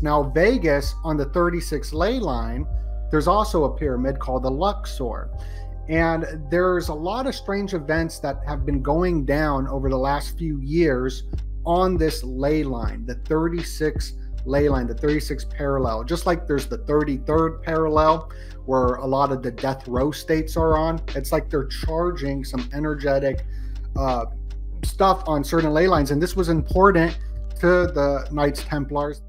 Now, Vegas on the 36 ley line, there's also a pyramid called the Luxor. And there's a lot of strange events that have been going down over the last few years on this ley line, the 36 ley line, the 36 parallel. Just like there's the 33rd parallel where a lot of the death row states are on. It's like they're charging some energetic stuff on certain ley lines. And this was important to the Knights Templars.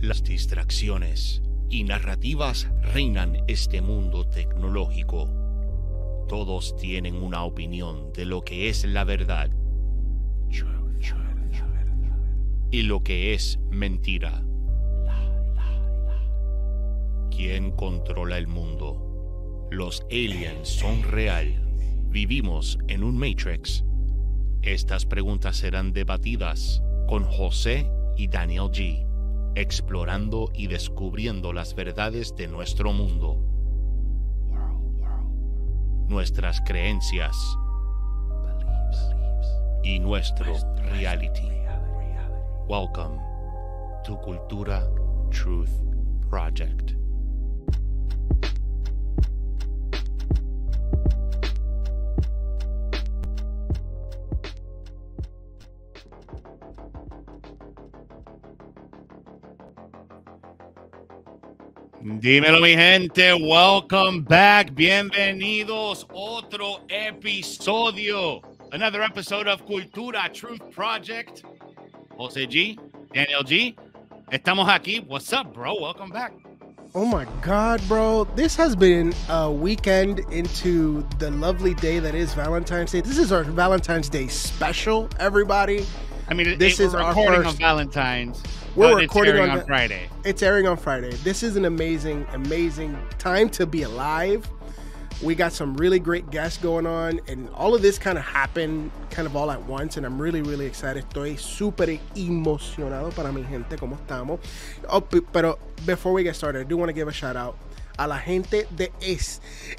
Las distracciones y narrativas reinan este mundo tecnológico. Todos tienen una opinión de lo que es la verdad y lo que es mentira. ¿Quién controla el mundo? ¿Los aliens son real? ¿Vivimos en un Matrix? Estas preguntas serán debatidas con José y Daniel G, explorando y descubriendo las verdades de nuestro mundo, nuestras creencias y nuestro reality. Welcome to Cultura Truth Project. Dímelo, mi gente. Welcome back. Bienvenidos. Otro episodio. Another episode of Cultura Truth Project. Jose G, Daniel G. Estamos aquí. What's up, bro? Welcome back. Oh my God, bro. This has been a weekend into the lovely day that is Valentine's Day. This is our Valentine's Day special, everybody. I mean, this is our recording first on Valentine's. We're recording on Friday. It's airing on Friday. This is an amazing, amazing time to be alive. We got some really great guests going on, and all of this kind of happened kind of all at once, and I'm really, really excited. Estoy súper emocionado para mi gente, ¿cómo estamos? Oh, pero before we get started, I do want to give a shout out a la gente de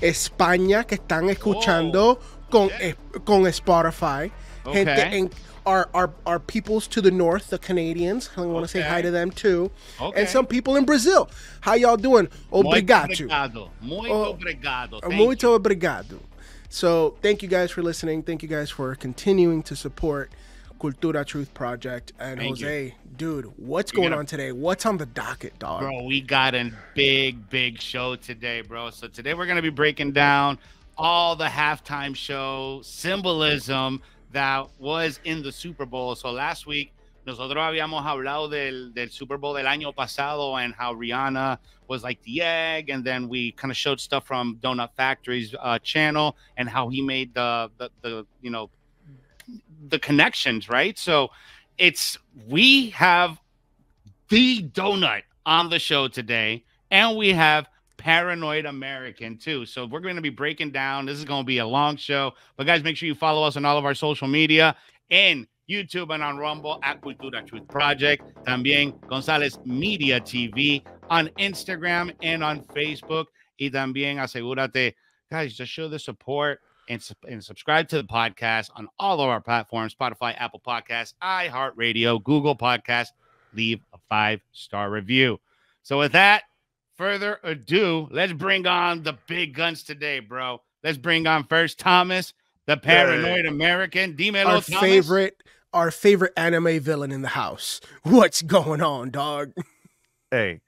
España que están escuchando con Spotify. Okay. Gente en our peoples to the north, the Canadians. I want to say hi to them too. Okay. And some people in Brazil. How y'all doing? Obrigado. Muito obrigado. Muito obrigado. So thank you guys for listening. Thank you guys for continuing to support Cultura Truth Project. And Thank Jose, dude, what's going on today? What's on the docket, dog? Bro, we got a big show today, bro. So today we're going to be breaking down all the halftime show symbolism that was in the Super Bowl. So last week, nosotros habíamos hablado del Super Bowl del año pasado and how Rihanna was like the egg. And then we kind of showed stuff from Doe-Nut Factory's channel and how he made the connections, right? So we have the Doe-Nut on the show today, and we have Paranoid American too. So we're going to be breaking down. This is going to be a long show, but guys, make sure you follow us on all of our social media in YouTube and on Rumble at Cultura Truth Project. También Gonzalez Media TV on Instagram and on Facebook. Y también asegúrate, guys, just show the support and subscribe to the podcast on all of our platforms: Spotify, Apple Podcasts, iHeartRadio, Google Podcasts. Leave a 5-star review. So with that, further ado, let's bring on the big guns today, bro. Let's bring on first Thomas, the Paranoid American. Dímelo, Thomas. Our favorite anime villain in the house. What's going on, dog? Hey,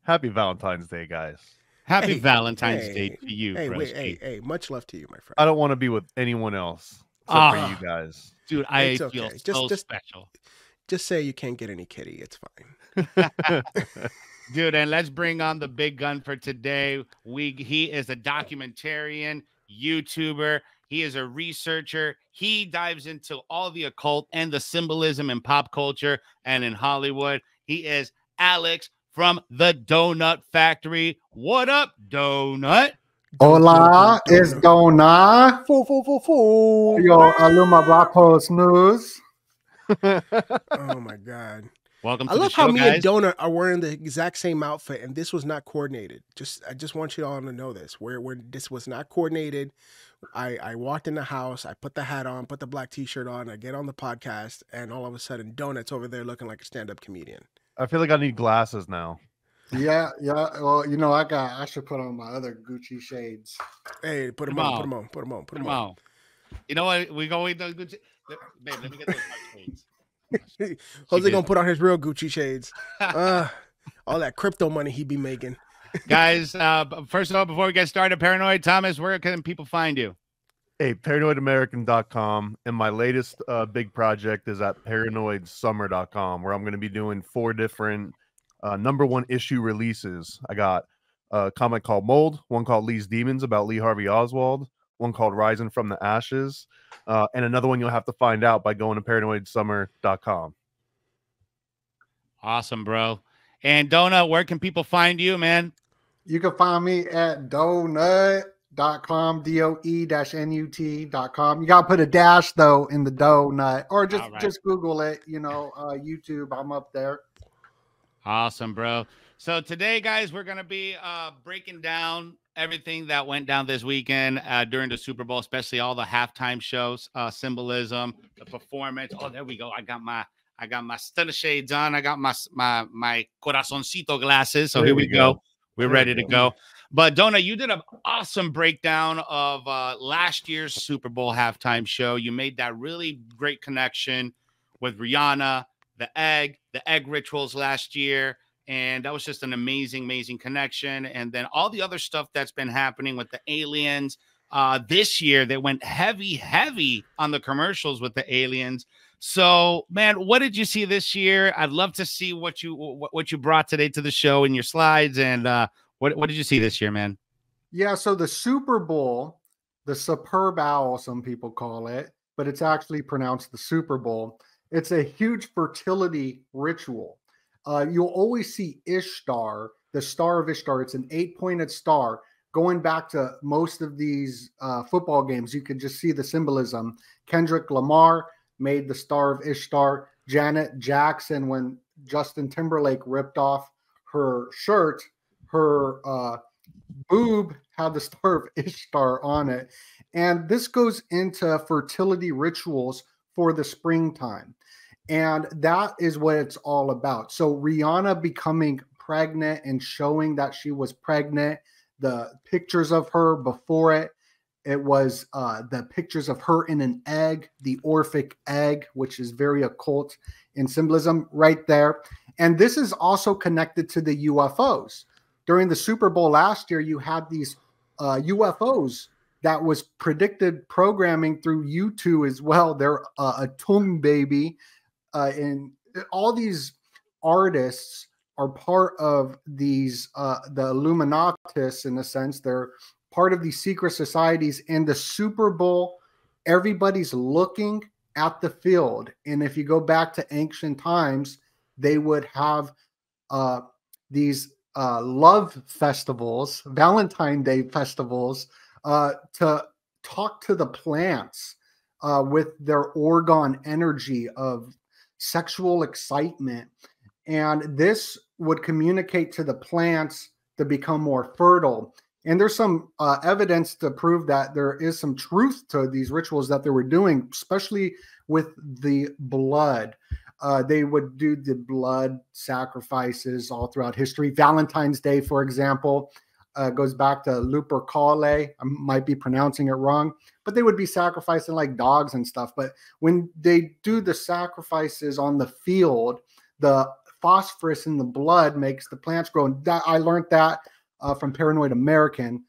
happy Valentine's Day, guys. Happy Valentine's Day to you, bro. Hey, much love to you, my friend. I don't want to be with anyone else except for you guys. Dude, I feel so special. Just say you can't get any kitty. It's fine. Dude, and let's bring on the big gun for today. He is a documentarian, YouTuber. He is a researcher. He dives into all the occult and the symbolism in pop culture and in Hollywood. He is Alex from the Doe-Nut Factory. What up, Doe-Nut? Hola, it's Doe-Nut. Yo, Aluma Blackpost News. Oh my God. Welcome to I love the show, how me guys. and Doe-Nut are wearing the exact same outfit, and this was not coordinated. I just want you all to know this. Where this was not coordinated. I walked in the house, I put the hat on, put the black t-shirt on, I get on the podcast, and all of a sudden Doe-Nut's over there looking like a stand-up comedian. I feel like I need glasses now. Yeah. Well, you know, I should put on my other Gucci shades. Hey, put them on. You know what? We go with the Gucci. Babe, let me get those shades. Jose gonna put on his real Gucci shades. All that crypto money he be making. Guys, first of all, before we get started, Paranoid Thomas, where can people find you? Hey, paranoidamerican.com, and my latest big project is at paranoidsummer.com, where I'm going to be doing 4 different #1 issue releases. I got a comic called Mold, one called Lee's Demons about Lee Harvey Oswald, one called Rising from the Ashes, and another one you'll have to find out by going to paranoidsummer.com. Awesome, bro. And Doe-Nut, where can people find you, man? You can find me at doenutfactory.com, DOE-NUT.com. You got to put a dash, though, in the Doe-Nut, or just Google it, you know, YouTube. I'm up there. Awesome, bro. So today, guys, we're going to be breaking down everything that went down this weekend during the Super Bowl, especially all the halftime shows, symbolism, the performance. Oh, there we go. I got my stunner shades on. I got my corazoncito glasses. So here we go. We're ready to go. But Doe-Nut, you did an awesome breakdown of last year's Super Bowl halftime show. You made that really great connection with Rihanna, the egg rituals last year. And that was just an amazing, amazing connection. And then all the other stuff that's been happening with the aliens. This year, they went heavy on the commercials with the aliens. So, man, what did you see this year? I'd love to see what you brought today to the show in your slides. And what did you see this year, man? Yeah, so the Super Bowl, the Superb Owl, some people call it, but it's actually pronounced the Super Bowl. It's a huge fertility ritual. You'll always see Ishtar, the Star of Ishtar. It's an 8-pointed star. Going back to most of these football games, you could just see the symbolism. Kendrick Lamar made the Star of Ishtar. Janet Jackson, when Justin Timberlake ripped off her shirt, her boob had the Star of Ishtar on it. And this goes into fertility rituals for the springtime. And that is what it's all about. So Rihanna becoming pregnant and showing that she was pregnant, the pictures of her before it was the pictures of her in an egg, the Orphic egg, which is very occult in symbolism right there. And this is also connected to the UFOs. During the Super Bowl last year, you had these UFOs that was predicted programming through U2 as well. They're a Tung baby. And all these artists are part of these, the Illuminatus, in a sense. They're part of these secret societies. In the Super Bowl, everybody's looking at the field. And if you go back to ancient times, they would have these love festivals, Valentine Day festivals, to talk to the plants with their orgone energy of sexual excitement. And this would communicate to the plants to become more fertile. And there's some evidence to prove that there is some truth to these rituals that they were doing, especially with the blood. They would do the blood sacrifices all throughout history. Valentine's Day, for example, goes back to Lupercale. I might be pronouncing it wrong, but they would be sacrificing like dogs and stuff. But when they do the sacrifices on the field, the phosphorus in the blood makes the plants grow. And I learned that from Paranoid American.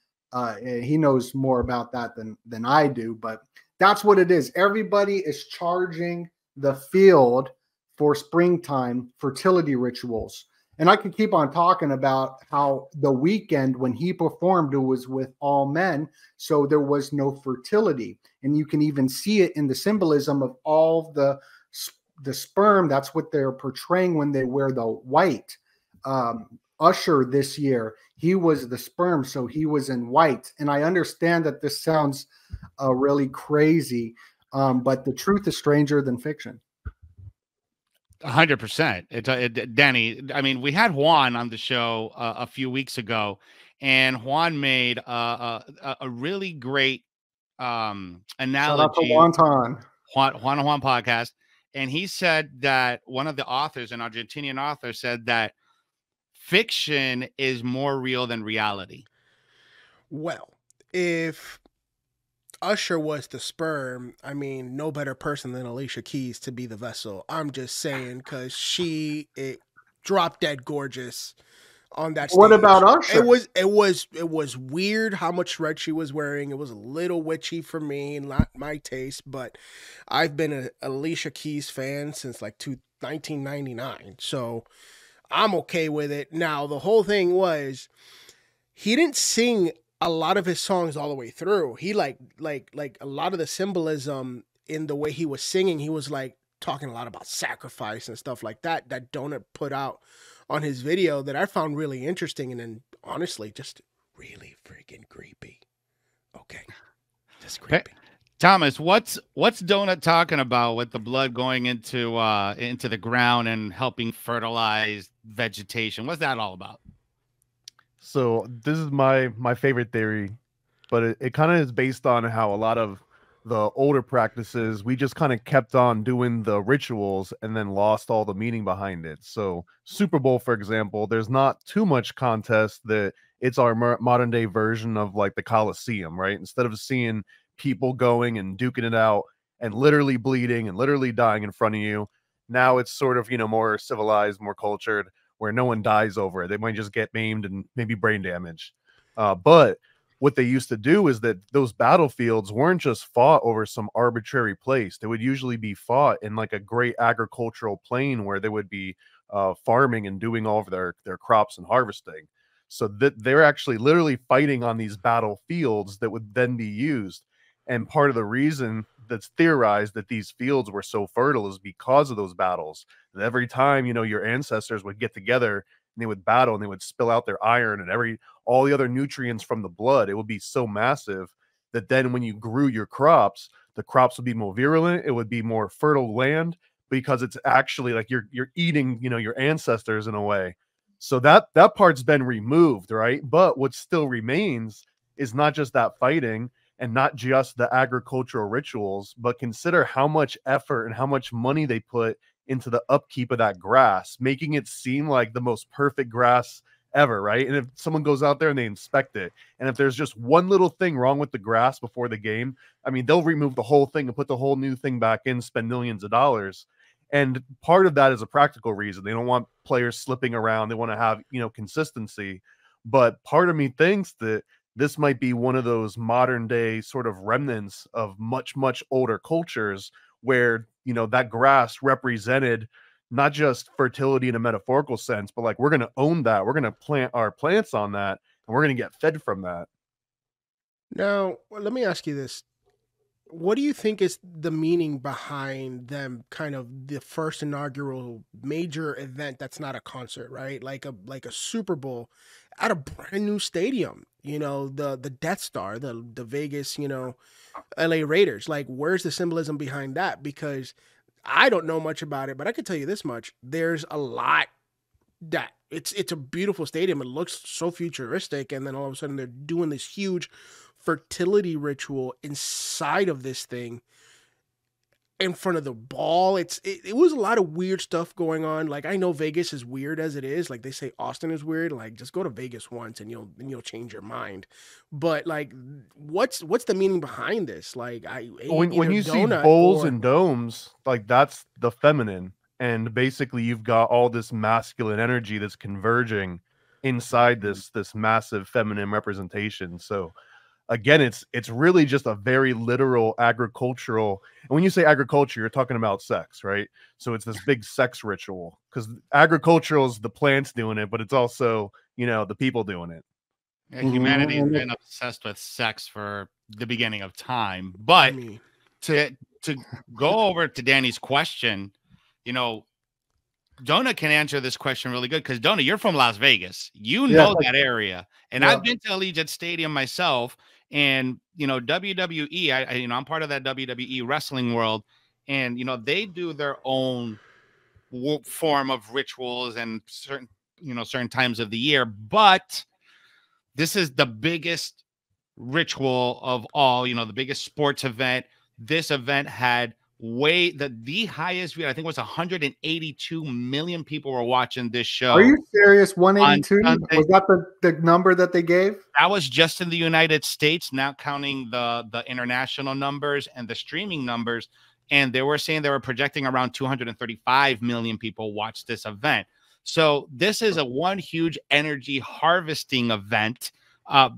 He knows more about that than I do, but that's what it is. Everybody is charging the field for springtime fertility rituals. And I could keep on talking about how the weekend when he performed, it was with all men, so there was no fertility. And you can even see it in the symbolism of all the sperm. That's what they're portraying when they wear the white. Usher this year, he was the sperm, so he was in white. And I understand that this sounds really crazy, but the truth is stranger than fiction. 100%. Danny, I mean, we had Juan on the show a few weeks ago, and Juan made a really great analogy. Shout out to Juan Juan podcast. and he said that one of the authors, an Argentinian author, said that fiction is more real than reality. Well, if Usher was the sperm, I mean, no better person than Alicia Keys to be the vessel. I'm just saying, because she dropped dead gorgeous on that stage. What about Usher? It was weird how much red she was wearing. It was a little witchy for me, not my taste, but I've been a Alicia Keys fan since like 1999, so I'm okay with it. Now, the whole thing was, he didn't sing a lot of his songs all the way through. He like a lot of the symbolism in the way he was singing, he was like talking a lot about sacrifice and stuff like that Doe-Nut put out on his video that I found really interesting, and then honestly just really freaking creepy. Okay. Just creepy. Thomas, what's Doe-Nut talking about with the blood going into the ground and helping fertilize vegetation? What's that all about? So this is my favorite theory, but it kind of is based on how a lot of the older practices, we just kind of kept on doing the rituals and then lost all the meaning behind it. So Super Bowl, for example, there's not too much contest that it's our modern day version of like the Coliseum, right? Instead of seeing people going and duking it out and literally bleeding and literally dying in front of you, now it's sort of, more civilized, more cultured, where no one dies over it. They might just get maimed and maybe brain damage. But what they used to do is that those battlefields weren't just fought over some arbitrary place. They would usually be fought in like a great agricultural plain where they would be farming and doing all of their crops and harvesting. So that they're actually literally fighting on these battlefields that would then be used. And part of the reason that's theorized that these fields were so fertile is because of those battles. That every time, your ancestors would get together and they would battle and they would spill out their iron and all the other nutrients from the blood, it would be so massive that then when you grew your crops, the crops would be more virulent. It would be more fertile land because it's actually like you're eating, your ancestors in a way. So that part's been removed, right? But what still remains is not just that fighting and not just the agricultural rituals, but consider how much effort and how much money they put into the upkeep of that grass, making it seem like the most perfect grass ever, right? And if someone goes out there and they inspect it, and if there's just one little thing wrong with the grass before the game, I mean, they'll remove the whole thing and put the whole new thing back in, spend millions of dollars. And part of that is a practical reason. They don't want players slipping around. They want to have, consistency. But part of me thinks that this might be one of those modern day sort of remnants of much, much older cultures where, that grass represented not just fertility in a metaphorical sense, but like, we're going to own that. We're going to plant our plants on that, and we're going to get fed from that. Now, let me ask you this. What do you think is the meaning behind them kind of the first inaugural major event that's not a concert, right? Like a Super Bowl at a brand new stadium, the Death Star, the Vegas, LA Raiders. Like, where's the symbolism behind that? Because I don't know much about it, but I can tell you this much. There's a lot that it's a beautiful stadium. It looks so futuristic. And then all of a sudden they're doing this huge fertility ritual inside of this thing in front of the ball. It was a lot of weird stuff going on. Like, I know Vegas is weird as it is. Like, they say Austin is weird. Like, just go to Vegas once and you'll change your mind. But like, what's the meaning behind this? Like, when you see bowls and domes, like, that's the feminine, and basically you've got all this masculine energy that's converging inside this massive feminine representation. So again, it's really just a very literal agricultural. And when you say agriculture, you're talking about sex, right? So it's this big sex ritual, because agricultural is the plants doing it, but it's also, the people doing it. Yeah, humanity has been obsessed with sex for the beginning of time. But to go over to Danny's question, Doe-Nut can answer this question really good, because Doe-Nut, you're from Las Vegas. You know that area. And I've been to Allegiant Stadium myself. And, WWE, I'm part of that WWE wrestling world. And, they do their own form of rituals and certain times of the year. But this is the biggest ritual of all, the biggest sports event. This event had the highest view. I think it was 182 million people were watching this show. Are you serious? 182? Sunday. Was that the number that they gave? That was just in the United States, not counting the international numbers and the streaming numbers. And they were saying they were projecting around 235 million people watch this event. So this is a one huge energy harvesting event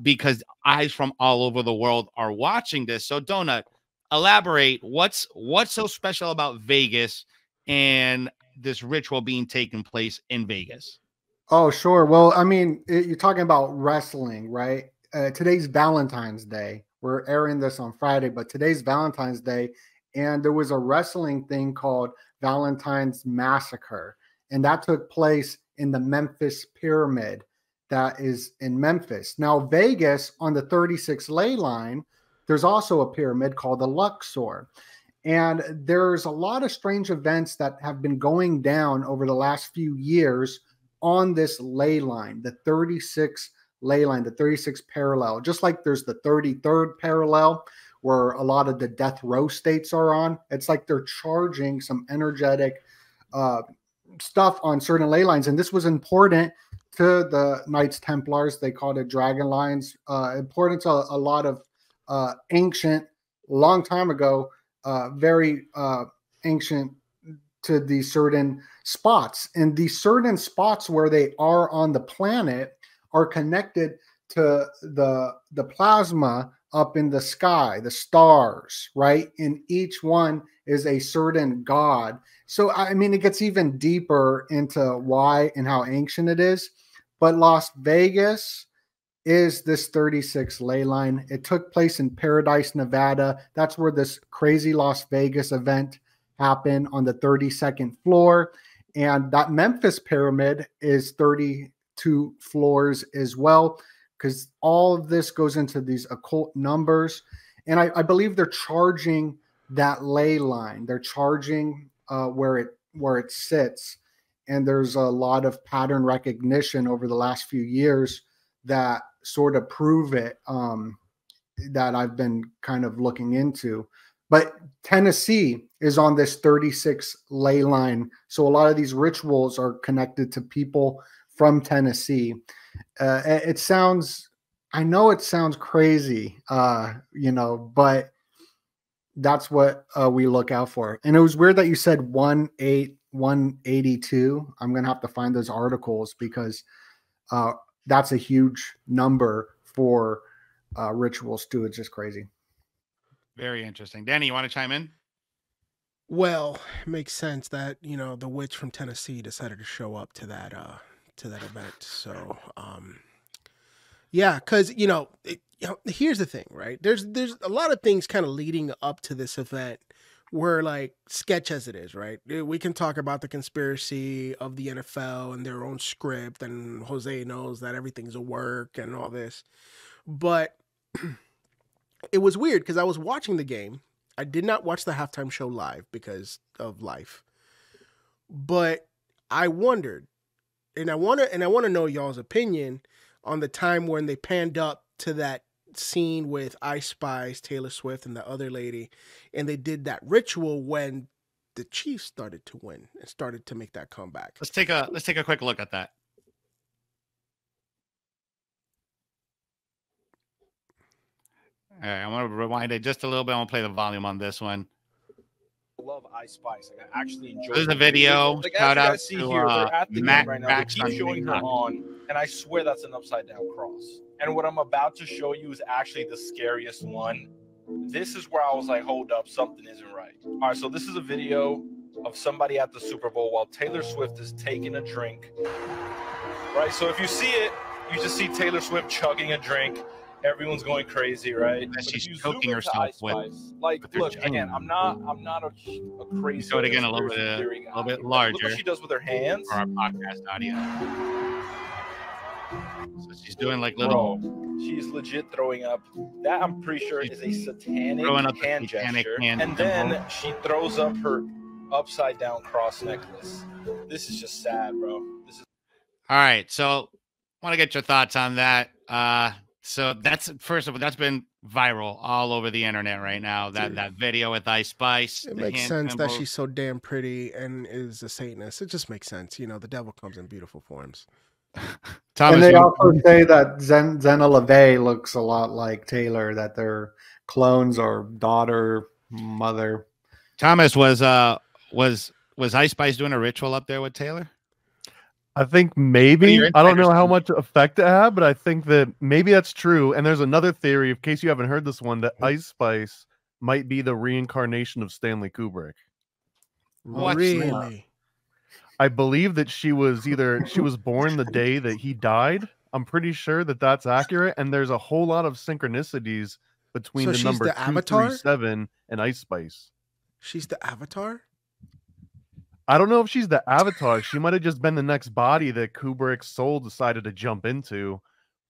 because eyes from all over the world are watching this. So Doe-Nut, elaborate. What's so special about Vegas and this ritual being taken place in Vegas? Oh, sure. Well, I mean, you're talking about wrestling, right? Today's Valentine's Day. We're airing this on Friday, but today's Valentine's Day. And there was a wrestling thing called Valentine's Massacre. And that took place in the Memphis Pyramid that is in Memphis. Now, Vegas on the 36 ley line, there's also a pyramid called the Luxor. And there's a lot of strange events that have been going down over the last few years on this ley line, the 36 ley line, the 36 parallel. Just like there's the 33rd parallel, where a lot of the death row states are on. It's like they're charging some energetic stuff on certain ley lines. And this was important to the Knights Templars. They called it dragon lines. Important to a lot of ancient, long time ago, very ancient to these certain spots. And these certain spots where they are on the planet are connected to the plasma up in the sky, the stars, right? And each one is a certain god. So, I mean, it gets even deeper into why and how ancient it is. But Las Vegas is this 36 ley line. It took place in Paradise, Nevada. That's where this crazy Las Vegas event happened on the 32nd floor. And that Memphis pyramid is 32 floors as well, because all of this goes into these occult numbers. And I believe they're charging that ley line. They're charging where it sits. And there's a lot of pattern recognition over the last few years that sort of prove it, that I've been kind of looking into. But Tennessee is on this 36 ley line. So a lot of these rituals are connected to people from Tennessee. I know it sounds crazy, but that's what we look out for. And it was weird that you said 182. I'm going to have to find those articles because that's a huge number for rituals too. It's just crazy. Very interesting. Danny, you want to chime in? Well, it makes sense that, the witch from Tennessee decided to show up to that event. So, yeah, because, here's the thing, right? There's a lot of things kind of leading up to this event where, like, sketch as it is, right? We can talk about the conspiracy of the NFL and their own script, and Jose knows that everything's a work and all this. But it was weird because I was watching the game. I did not watch the halftime show live because of life. But I wondered, and I want to know y'all's opinion on the time when they panned up to that scene with Ice Spice, Taylor Swift, and the other lady, and they did that ritual when the Chiefs started to win and started to make that comeback. Let's take a quick look at that. All right, I want to rewind it just a little bit. I want to play the volume on this one. Love Ice Spice. Like, I actually enjoy. There's a video. Like, Shout out see to here, they're at the Matt game right now. Max They keep showing her on, and I swear that's an upside down cross. And what I'm about to show you is actually the scariest one. This is where I was like, hold up, something isn't right. All right, so this is a video of somebody at the Super Bowl while Taylor Swift is taking a drink. Right, so if you see it, you just see Taylor Swift chugging a drink. Everyone's going crazy, right? And she's choking herself with. Like, look, again, I'm not a crazy. Show it again a little bit larger. Look what she does with her hands. For our podcast audio. So she's doing like little. Bro, she's legit throwing up. That I'm pretty sure is a satanic hand gesture. And then she throws up her upside down cross necklace. This is just sad, bro. This is. All right, so I want to get your thoughts on that. So that's, first of all, that's been viral all over the internet right now. That video with Ice Spice. It the makes hand sense that symbol. she's so damn pretty and is a Satanist. It just makes sense. You know, the devil comes in beautiful forms. Thomas, And they also say that Zena LaVey looks a lot like Taylor, that they're clones or daughter, mother. Thomas, was Ice Spice doing a ritual up there with Taylor? I think maybe. I don't know how much effect it had, but I think that maybe that's true. And there's another theory, in case you haven't heard this one, that Ice Spice might be the reincarnation of Stanley Kubrick. What? Really? I believe that she was born the day that he died. I'm pretty sure that that's accurate. And there's a whole lot of synchronicities between the number 237 and Ice Spice. She's the Avatar? I don't know if she's the Avatar. She might have just been the next body that Kubrick's soul decided to jump into.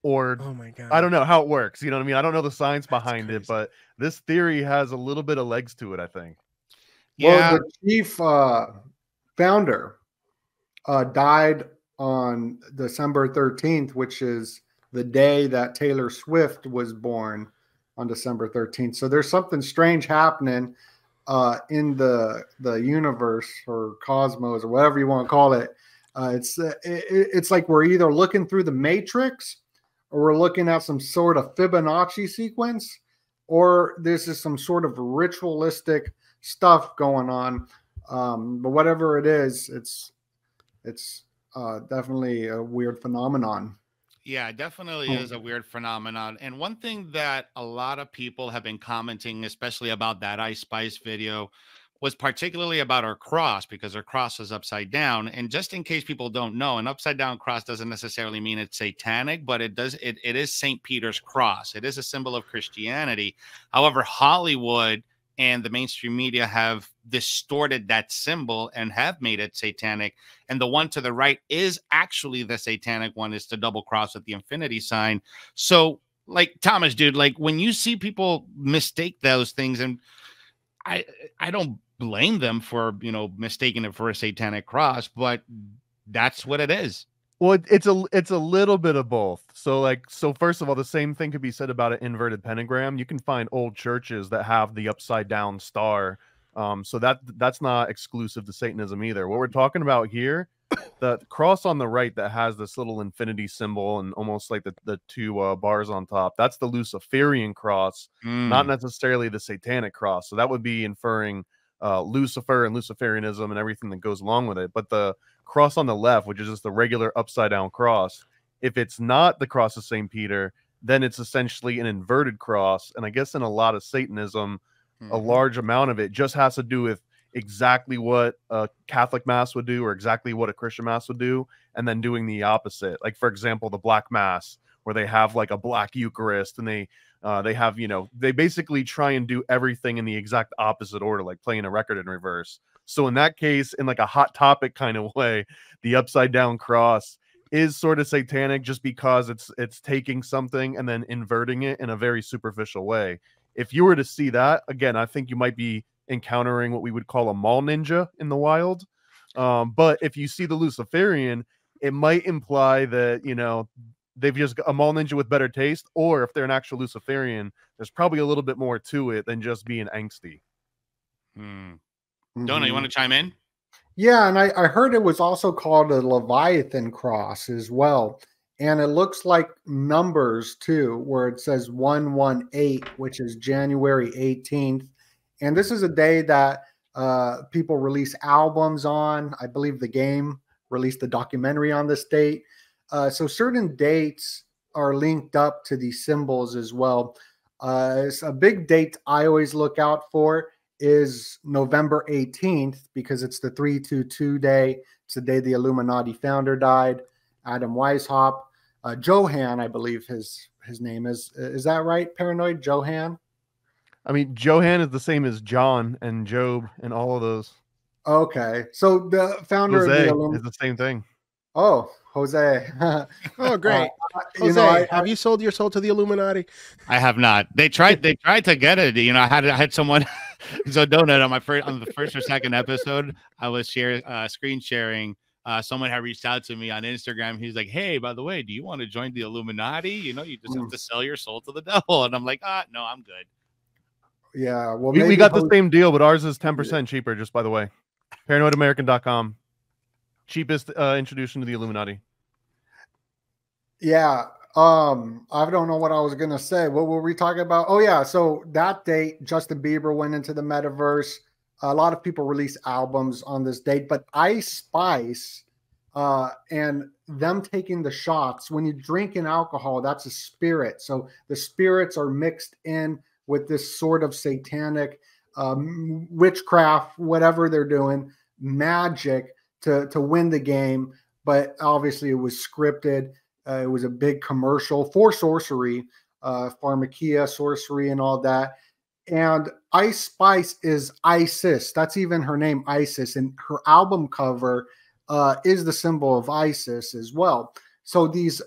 Or, oh my God, I don't know how it works. You know what I mean? I don't know the science behind it, but this theory has a little bit of legs to it, I think. Yeah. Well, the chief founder died on December 13th, which is the day that Taylor Swift was born, on December 13th. So there's something strange happening in the universe or cosmos or whatever you want to call it. It's like we're either looking through the Matrix, or we're looking at some sort of Fibonacci sequence, or this is some sort of ritualistic stuff going on. But whatever it is, it's definitely a weird phenomenon. Yeah, it definitely is a weird phenomenon. And one thing that a lot of people have been commenting, especially about that Ice Spice video, was particularly about her cross, because her cross is upside down. And just in case people don't know, an upside down cross doesn't necessarily mean it's satanic, but it is St. Peter's cross. It is a symbol of Christianity. However, Hollywood and the mainstream media have distorted that symbol and have made it satanic. And the one to the right is actually the satanic one. Is the double cross with the infinity sign. So, like, Thomas, dude, like, when you see people mistake those things, and I don't blame them for, mistaking it for a satanic cross, but that's what it is. Well, it's a little bit of both. So first of all, the same thing could be said about an inverted pentagram. You can find old churches that have the upside down star. So that's not exclusive to Satanism either. What we're talking about here, the cross on the right that has this little infinity symbol and almost like the two bars on top, that's the Luciferian cross, not necessarily the satanic cross. So that would be inferring Lucifer and Luciferianism and everything that goes along with it. But the cross on the left, which is just the regular upside down cross, if it's not the cross of St. Peter, then it's essentially an inverted cross. And I guess in a lot of Satanism, a large amount of it just has to do with exactly what a Catholic Mass would do or exactly what a Christian Mass would do, and then doing the opposite. Like, for example, the Black Mass, where they have like a black Eucharist, and they have, they basically try and do everything in the exact opposite order, like playing a record in reverse. So in that case, in like a Hot Topic kind of way, the upside down cross is sort of satanic, just because it's taking something and then inverting it in a very superficial way. If you were to see that, again, I think you might be encountering what we would call a mall ninja in the wild. But if you see the Luciferian, it might imply that, they've just got a mall ninja with better taste, or if they're an actual Luciferian, there's probably a little bit more to it than just being angsty. Doe-Nut, you want to chime in? Yeah, and I heard it was also called a Leviathan cross as well. And it looks like numbers too, where it says 118, which is January 18th. And this is a day that people release albums on. I believe the game released a documentary on this date. So certain dates are linked up to these symbols as well. It's a big date I always look out for is November 18th, because it's the 322 day. It's the day the Illuminati founder died, Adam Weishaupt. Johann, I believe his name is. Is that right, Paranoid? Johann? I mean, Johann is the same as John and Job and all of those. Okay. So the founder Jose of the Illuminati is the same thing. Oh, Jose. Oh, great. Jose, have you sold your soul to the Illuminati? I have not. They tried to get it. I had someone. So Doe-Nut on the first or second episode, I was screen sharing someone had reached out to me on Instagram. He's like, hey, by the way, do you want to join the Illuminati? You know, you just have to sell your soul to the devil. And I'm like, no, I'm good. Yeah, well, we got the same deal, but ours is 10% cheaper, just by the way. ParanoidAmerican.com. Cheapest introduction to the Illuminati. Yeah. I don't know what I was gonna say. What were we talking about? Oh yeah, so that date, Justin Bieber went into the metaverse. A lot of people release albums on this date, but Ice Spice and them taking the shots, when you drink an alcohol, that's a spirit. So the spirits are mixed in with this sort of satanic witchcraft, whatever they're doing, magic to win the game. But obviously it was scripted. It was a big commercial for sorcery, pharmakia, sorcery, and all that. And Ice Spice is Isis. That's even her name, Isis. And her album cover is the symbol of Isis as well. So these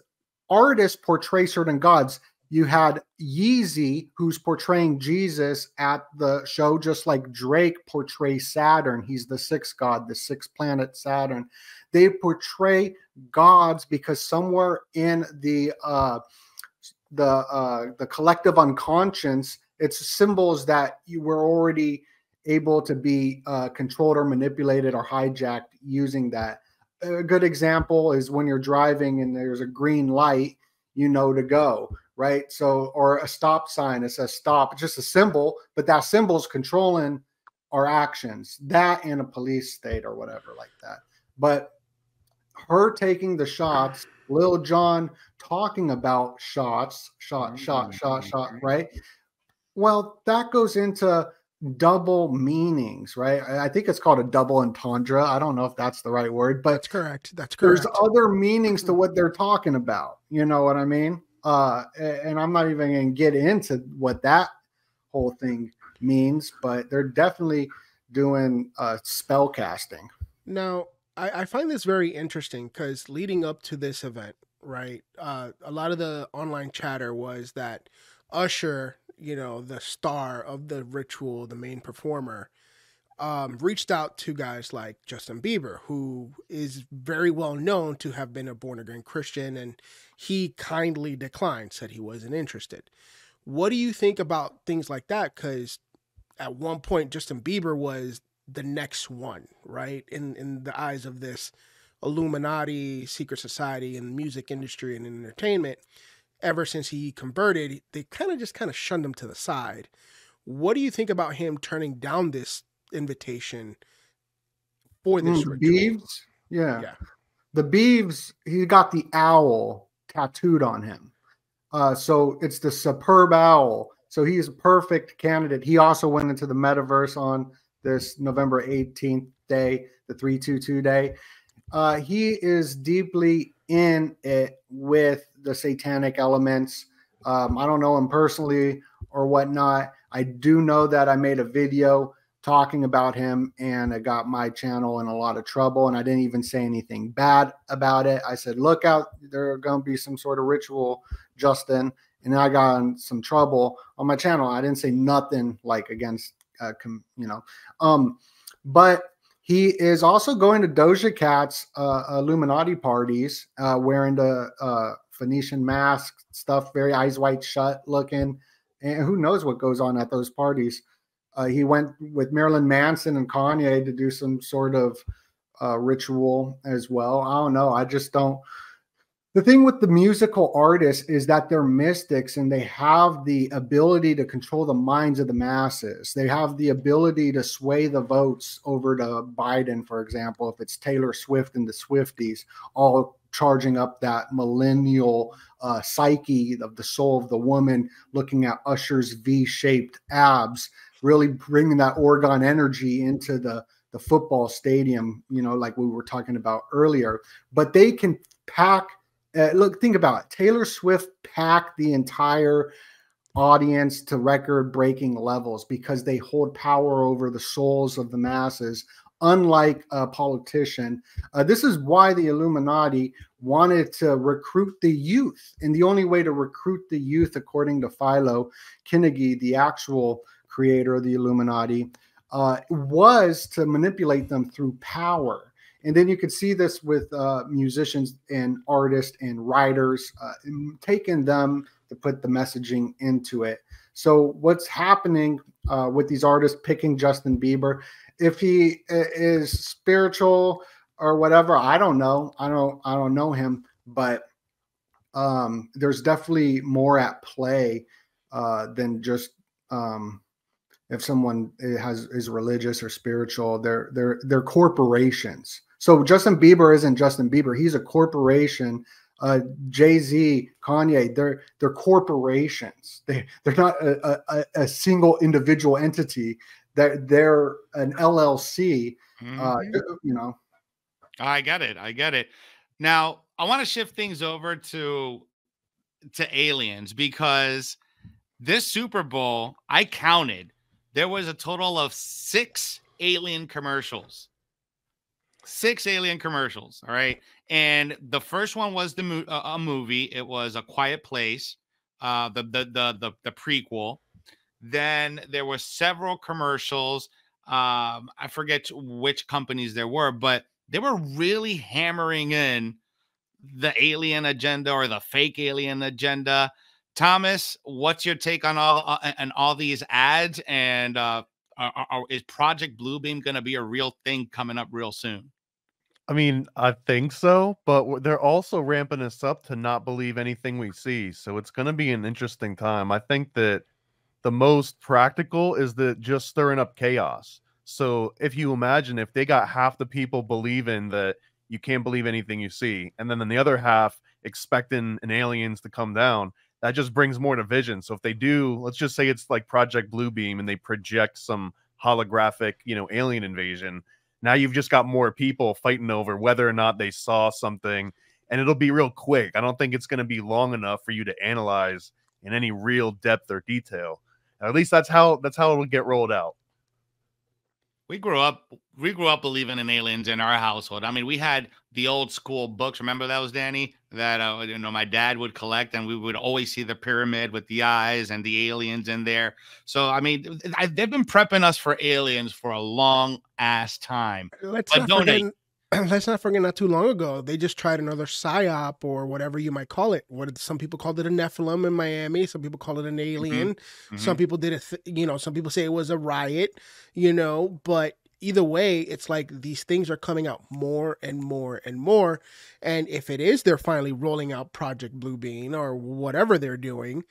artists portray certain gods. You had Yeezy, who's portraying Jesus at the show, just like Drake portrays Saturn. He's the sixth god, the sixth planet, Saturn. They portray gods because somewhere in the collective unconscious, it's symbols that you were already able to be controlled or manipulated or hijacked using that. A good example is when you're driving and there's a green light, you know to go, right? So, or a stop sign, it says stop, it's just a symbol, but that symbol is controlling our actions, that and a police state or whatever like that. But her taking the shots, Lil Jon talking about shots, shot, right? Well, that goes into double meanings, right? I think it's called a double entendre. I don't know if that's the right word, but that's correct. That's correct. There's other meanings to what they're talking about. You know what I mean? And I'm not even going to get into what that whole thing means, but they're definitely doing spell casting. Now, I find this very interesting because leading up to this event, right, a lot of the online chatter was that Usher, you know, the star of the ritual, the main performer, reached out to guys like Justin Bieber, who is very well known to have been a born-again Christian, and he kindly declined, said he wasn't interested. What do you think about things like that? Because at one point, Justin Bieber was the next one, right? In the eyes of this Illuminati, secret society, and music industry and entertainment. Ever since he converted, they kind of shunned him to the side. What do you think about him turning down this invitation for this ritual? Beeves? Yeah. The Beeves, he got the owl tattooed on him. So it's the superb owl. So he's a perfect candidate. He also went into the metaverse on this November 18th day, the 322 day. He is deeply in it with the satanic elements. I don't know him personally or whatnot. I do know that I made a video talking about him and it got my channel in a lot of trouble, and I didn't even say anything bad about it. I said, look out, there are going to be some sort of ritual, Justin, and I got in some trouble on my channel. I didn't say nothing like against, but he is also going to Doja Cat's Illuminati parties, wearing the Phoenician mask stuff, very eyes wide shut looking. And who knows what goes on at those parties. He went with Marilyn Manson and Kanye to do some sort of ritual as well. I don't know. I just don't. The thing with the musical artists is that they're mystics and they have the ability to control the minds of the masses. They have the ability to sway the votes over to Biden, for example, if it's Taylor Swift and the Swifties, all charging up that millennial psyche of the soul of the woman, looking at Usher's V-shaped abs, really bringing that Oregon energy into the football stadium, you know, like we were talking about earlier. But they can pack. Look, think about it. Taylor Swift packed the entire audience to record-breaking levels because they hold power over the souls of the masses, unlike a politician. This is why the Illuminati wanted to recruit the youth. And the only way to recruit the youth, according to Philo Kennedy, the actual creator of the Illuminati, was to manipulate them through power. And then you could see this with musicians and artists and writers, taking them to put the messaging into it. So what's happening with these artists picking Justin Bieber, if he is spiritual or whatever, I don't know. I don't know him, but there's definitely more at play than just if someone is religious or spiritual. They're corporations. So Justin Bieber isn't Justin Bieber. He's a corporation. Jay-Z, Kanye, they're corporations. They're not a single individual entity. They're an LLC. You know. I get it. Now I want to shift things over to aliens, because this Super Bowl, I counted, there was a total of 6 alien commercials. 6 alien commercials. All right. And the first one was a movie. It was A Quiet Place, the prequel. Then there were several commercials. I forget which companies there were, but they were really hammering in the alien agenda or the fake alien agenda. Thomas, what's your take on all these ads? And is Project Bluebeam going to be a real thing coming up real soon? I mean, I think so, but they're also ramping us up to not believe anything we see. So it's going to be an interesting time. I think that the most practical is that just stirring up chaos. So if you imagine if they got half the people believing that you can't believe anything you see, and then the other half expecting an aliens to come down, that just brings more division. So if they do, let's just say it's like Project Bluebeam and they project some holographic, alien invasion. Now you've just got more people fighting over whether or not they saw something, and it'll be real quick. I don't think it's going to be long enough for you to analyze in any real depth or detail. At least that's how it'll get rolled out. We grew up believing in aliens in our household. I mean, we had the old school books. Remember those, Danny? That my dad would collect, and we would always see the pyramid with the eyes and the aliens in there. So I mean, they've been prepping us for aliens for a long ass time. Let's not forget, not too long ago, they just tried another psyop or whatever you might call it. Some people called it a Nephilim in Miami. Some people call it an alien. Some people did some people say it was a riot, but either way, it's like these things are coming out more and more and more. And if it is, they're finally rolling out Project Bluebeam or whatever they're doing.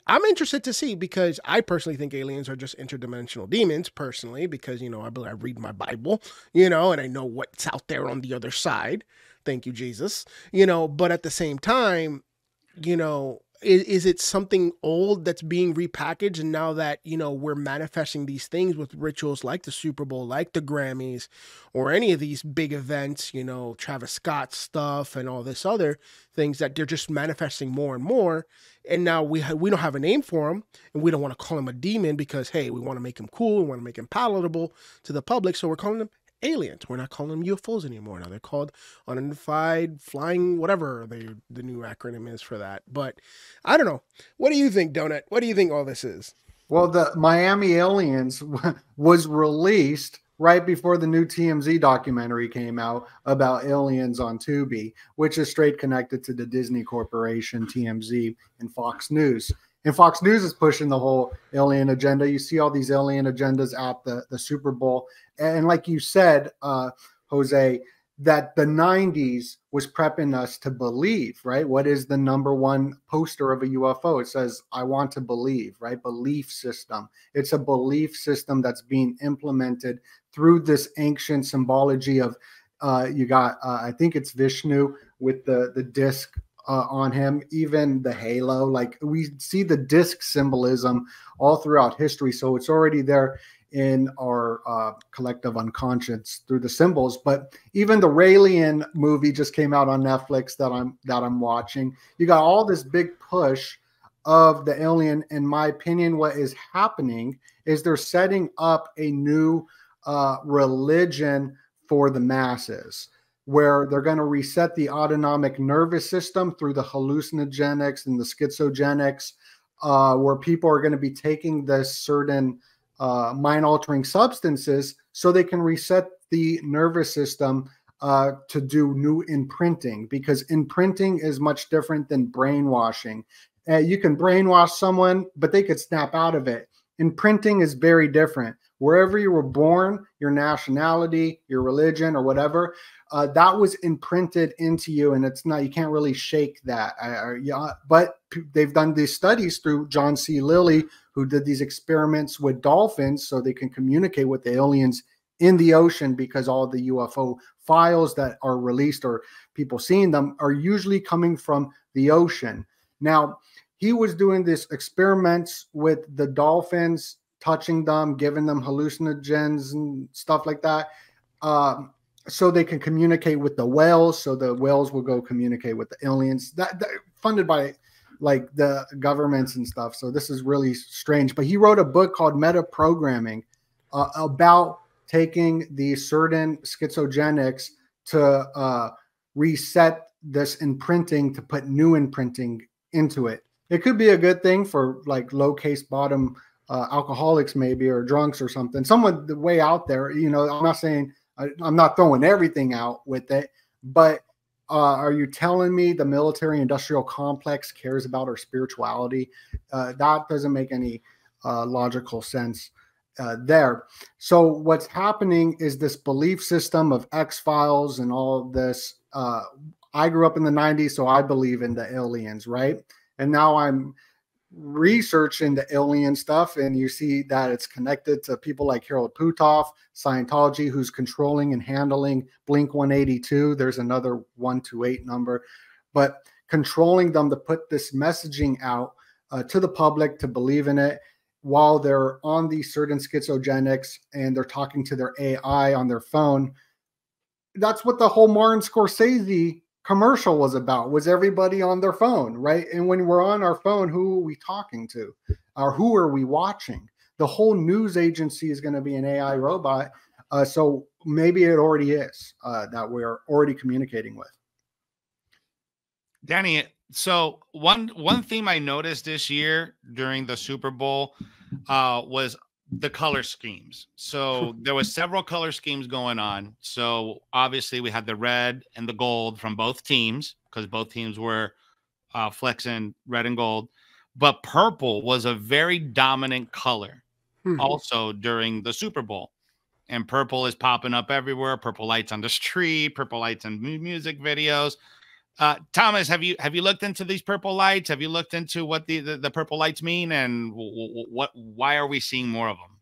I'm interested to see, because I personally think aliens are just interdimensional demons personally, because, I read my Bible, and I know what's out there on the other side. Thank you, Jesus. But at the same time, is it something old that's being repackaged? And now that, we're manifesting these things with rituals like the Super Bowl, like the Grammys, or any of these big events, Travis Scott stuff and all this other things, that they're just manifesting more and more. And now we don't have a name for them, and we don't want to call him a demon because, hey, we want to make him cool. We want to make him palatable to the public. So we're calling them aliens. We're not calling them UFOs anymore. Now they're called unidentified flying, whatever the new acronym is for that. But I don't know. What do you think, Doe-Nut? What do you think all this is? Well, the Miami Aliens was released right before the new TMZ documentary came out about aliens on Tubi, which is straight connected to the Disney Corporation, TMZ, and Fox News. And Fox News is pushing the whole alien agenda. You see all these alien agendas at the Super Bowl. And like you said, Jose, that the 90s was prepping us to believe, right? What is the #1 poster of a UFO? It says, I want to believe, right? Belief system. It's a belief system that's being implemented through this ancient symbology of, you got, I think it's Vishnu with the disc on him, even the halo. Like, we see the disc symbolism all throughout history. So it's already there in our collective unconscious through the symbols. But even the Raelian movie just came out on Netflix that I'm watching. You got all this big push of the alien. In my opinion, what is happening is they're setting up a new religion for the masses, where they're going to reset the autonomic nervous system through the hallucinogenics and the schizogenics, where people are going to be taking this certain mind-altering substances so they can reset the nervous system to do new imprinting, because imprinting is much different than brainwashing. You can brainwash someone, but they could snap out of it. Imprinting is very different. Wherever you were born, your nationality, your religion, or whatever, that was imprinted into you, and it's not, you can't really shake that. But they've done these studies through John C. Lilly, who did these experiments with dolphins so they can communicate with the aliens in the ocean, because all the UFO files that are released or people seeing them are usually coming from the ocean. Now, he was doing these experiments with the dolphins, touching them, giving them hallucinogens and stuff like that, so they can communicate with the whales. So the whales will go communicate with the aliens. That funded by like the governments and stuff. So this is really strange. But he wrote a book called Meta Programming about taking the certain schizogenics to reset this imprinting, to put new imprinting into it. It could be a good thing for like low case bottom alcoholics, maybe, or drunks or something. Someone way out there, you know, I'm not saying, I'm not throwing everything out with it, but are you telling me the military industrial complex cares about our spirituality? That doesn't make any logical sense there. So what's happening is this belief system of X-Files and all of this. I grew up in the 90s, so I believe in the aliens, right? And now I'm researching the alien stuff, and you see that it's connected to people like Harold Putoff, Scientology, who's controlling and handling Blink 182. There's another 128 number, but controlling them to put this messaging out to the public to believe in it while they're on these certain schizogenics and they're talking to their AI on their phone. That's what the whole Martin Scorsese commercial was about, was everybody on their phone, right? And when we're on our phone, who are we talking to, or who are we watching? The whole news agency is going to be an AI robot. So maybe it already is that we're already communicating with. Danny, so one theme I noticed this year during the Super Bowl was the color schemes. So there was several color schemes going on. So obviously we had the red and the gold from both teams, because both teams were flexing red and gold. But purple was a very dominant color also during the Super Bowl. And purple is popping up everywhere. Purple lights on the street, purple lights in music videos. Thomas, have you looked into these purple lights? Have you looked into what the purple lights mean, and why are we seeing more of them?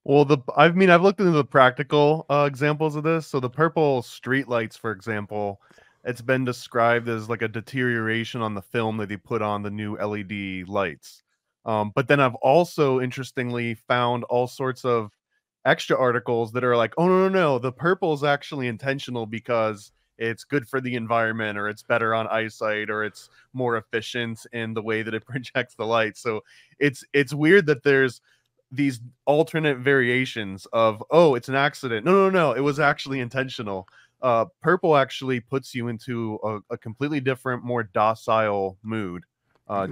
Well, I've looked into the practical examples of this. So the purple street lights, for example, it's been described as like a deterioration on the film that they put on the new LED lights. But then I've also interestingly found all sorts of extra articles that are like, oh no, the purple is actually intentional because it's good for the environment, or it's better on eyesight, or it's more efficient in the way that it projects the light. So it's weird that there's these alternate variations of, oh, it's an accident. No, it was actually intentional. Purple actually puts you into a completely different, more docile mood.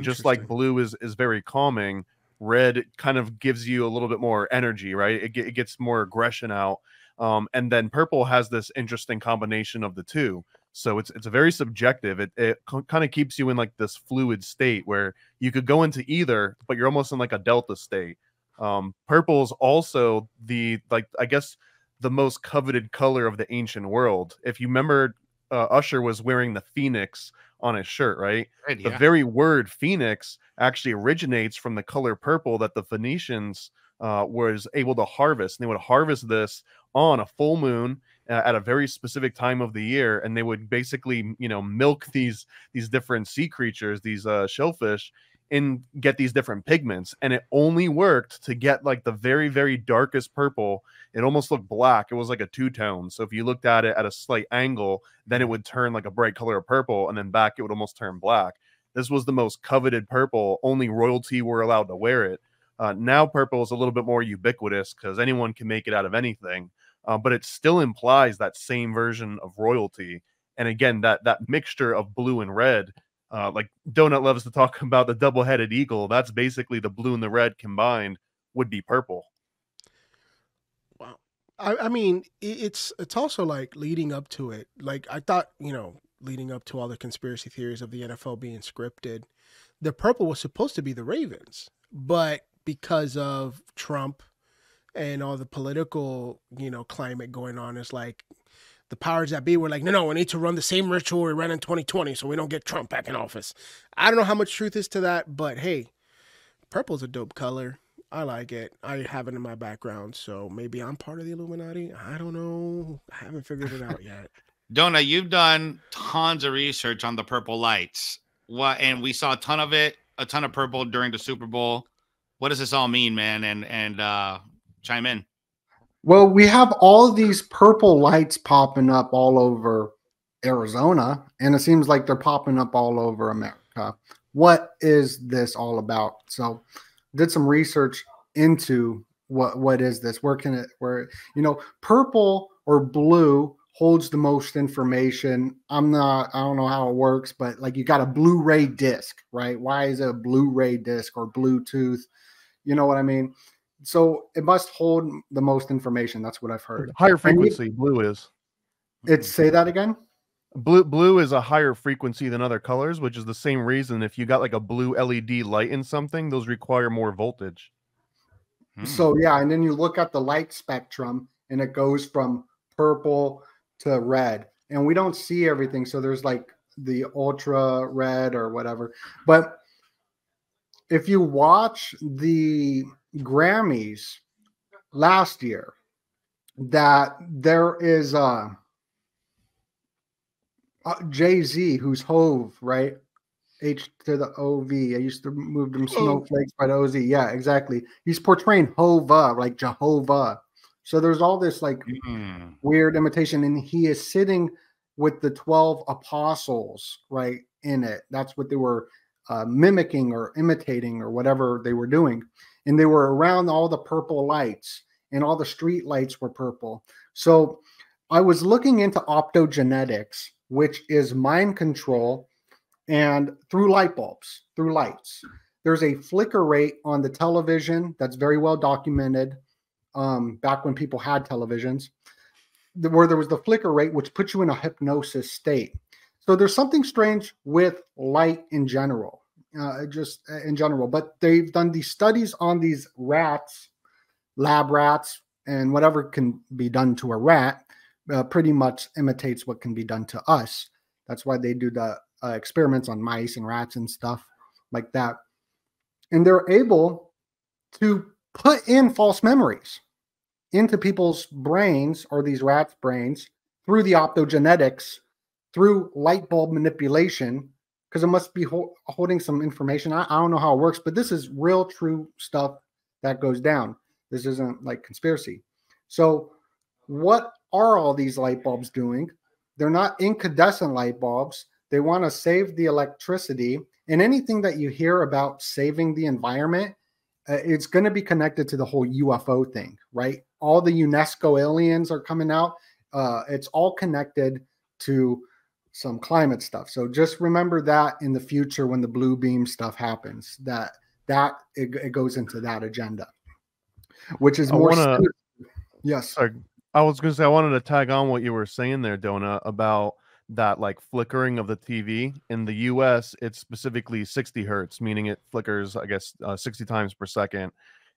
Just like blue is very calming, red kind of gives you a little bit more energy, right? It gets more aggression out. And then purple has this interesting combination of the two. So it's very subjective. It kind of keeps you in like this fluid state where you could go into either, but you're almost in like a delta state. Purple is also I guess the most coveted color of the ancient world. If you remember, Usher was wearing the phoenix on his shirt, right? The very word phoenix actually originates from the color purple that the Phoenicians was able to harvest. And they would harvest this on a full moon at a very specific time of the year, and they would basically, milk these different sea creatures, these shellfish, and get these different pigments. And it only worked to get like the very, very darkest purple. It almost looked black. It was like a two-tone. So if you looked at it at a slight angle, then it would turn like a bright color of purple, and then back it would almost turn black. This was the most coveted purple. Only royalty were allowed to wear it. Now purple is a little bit more ubiquitous because anyone can make it out of anything, but it still implies that same version of royalty. And again, that mixture of blue and red, like Doe-Nut loves to talk about the double-headed eagle. That's basically the blue and the red combined would be purple. Wow. I mean, it's also like leading up to it. Like I thought, you know, leading up to all the conspiracy theories of the NFL being scripted, the purple was supposed to be the Ravens, but because of Trump and all the political, you know, climate going on, it's like the powers that be were like, no, we need to run the same ritual we ran in 2020 so we don't get Trump back in office. I don't know how much truth is to that, but hey, purple's a dope color. I like it. I have it in my background, so maybe I'm part of the Illuminati. I don't know. I haven't figured it out yet. Doe-Nut, you've done tons of research on the purple lights. And we saw a ton of purple during the Super Bowl. What does this all mean, man? And chime in. Well, we have all these purple lights popping up all over Arizona, and it seems like they're popping up all over America. What is this all about? So did some research into what is this? Where, you know, purple or blue holds the most information. I don't know how it works, but like you got a Blu-ray disc, right? Why is it a Blu-ray disc or Bluetooth? You know what I mean? So it must hold the most information. That's what I've heard. Higher frequency, blue is. Say that again? Blue is a higher frequency than other colors, which is the same reason if you got like a blue LED light in something, those require more voltage. So yeah, and then you look at the light spectrum and it goes from purple to red, and we don't see everything. So there's like the ultra red or whatever. But if you watch the Grammys last year, that there is Jay-Z, who's Hove, right? H to the O-V. I used to move them snowflakes by the O-Z. Yeah, exactly. He's portraying Hova, like Jehovah. So there's all this like weird imitation, and he is sitting with the 12 apostles, right, in it. That's what they were mimicking or imitating or whatever they were doing. And they were around all the purple lights, and all the street lights were purple. So I was looking into optogenetics, which is mind control, and through light bulbs, through lights. There's a flicker rate on the television that's very well documented back when people had televisions, where there was the flicker rate, which puts you in a hypnosis state. So there's something strange with light in general, just in general. But they've done these studies on these rats, lab rats, and whatever can be done to a rat pretty much imitates what can be done to us. That's why they do the experiments on mice and rats and stuff like that. And they're able to put in false memories into people's brains, or these rats' brains, through the optogenetics, through light bulb manipulation, because it must be holding some information. I don't know how it works, but this is real, true stuff that goes down. This isn't like conspiracy. So what are all these light bulbs doing? They're not incandescent light bulbs. They want to save the electricity. And anything that you hear about saving the environment, it's going to be connected to the whole UFO thing, right? All the UNESCO aliens are coming out. It's all connected to some climate stuff. So just remember that in the future when the blue beam stuff happens, that it goes into that agenda, which is more. Yes. Sorry. I was going to say, I wanted to tag on what you were saying there, Doe-Nut, about that like flickering of the TV. In the US, it's specifically 60 hertz, meaning it flickers, I guess, 60 times per second.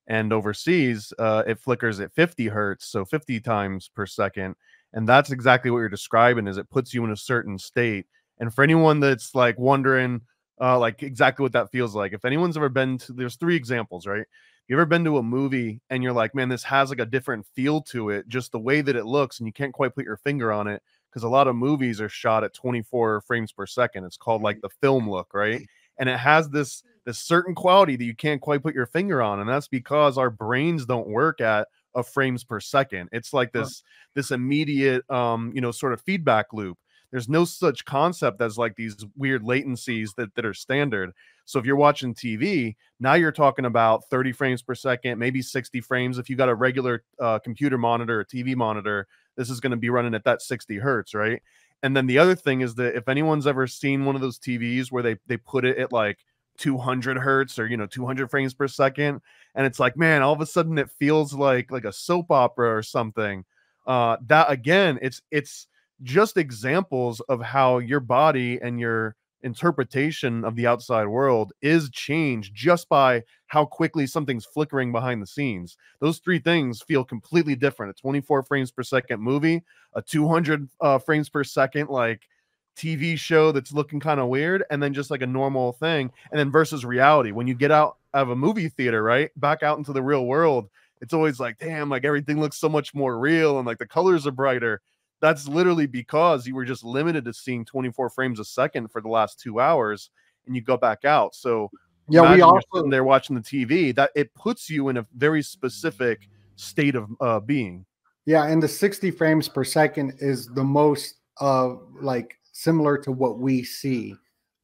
And overseas, it flickers at 50 hertz, so 50 times per second. And that's exactly what you're describing, is it puts you in a certain state. And for anyone that's like wondering, like exactly what that feels like, if anyone's ever been to, there's 3 examples, right? You ever been to a movie and you're like, man, this has like a different feel to it, just the way that it looks, and you can't quite put your finger on it, because a lot of movies are shot at 24 frames per second. It's called like the film look, right? And it has this certain quality that you can't quite put your finger on, and that's because our brains don't work at a frames per second. It's like this immediate you know, sort of feedback loop. There's no such concept as like these weird latencies that are standard. So if you're watching TV, now you're talking about 30 frames per second, maybe 60 frames. If you got a regular computer monitor or TV monitor, this is going to be running at that 60 hertz, right? And then the other thing is that if anyone's ever seen one of those TVs where they put it at like 200 hertz or, you know, 200 frames per second, and it's like, man, all of a sudden it feels like a soap opera or something. That again, it's just examples of how your body and your interpretation of the outside world is changed just by how quickly something's flickering behind the scenes. Those three things feel completely different. A 24 frames per second movie, a 200 frames per second like TV show that's looking kind of weird, and then just like a normal thing, and then versus reality. When you get out of a movie theater, right, back out into the real world, it's always like, damn, like everything looks so much more real and like the colors are brighter. That's literally because you were just limited to seeing 24 frames a second for the last 2 hours, and you go back out. So yeah, we also sitting there watching the TV, that it puts you in a very specific state of being. Yeah, and the 60 frames per second is the most like similar to what we see.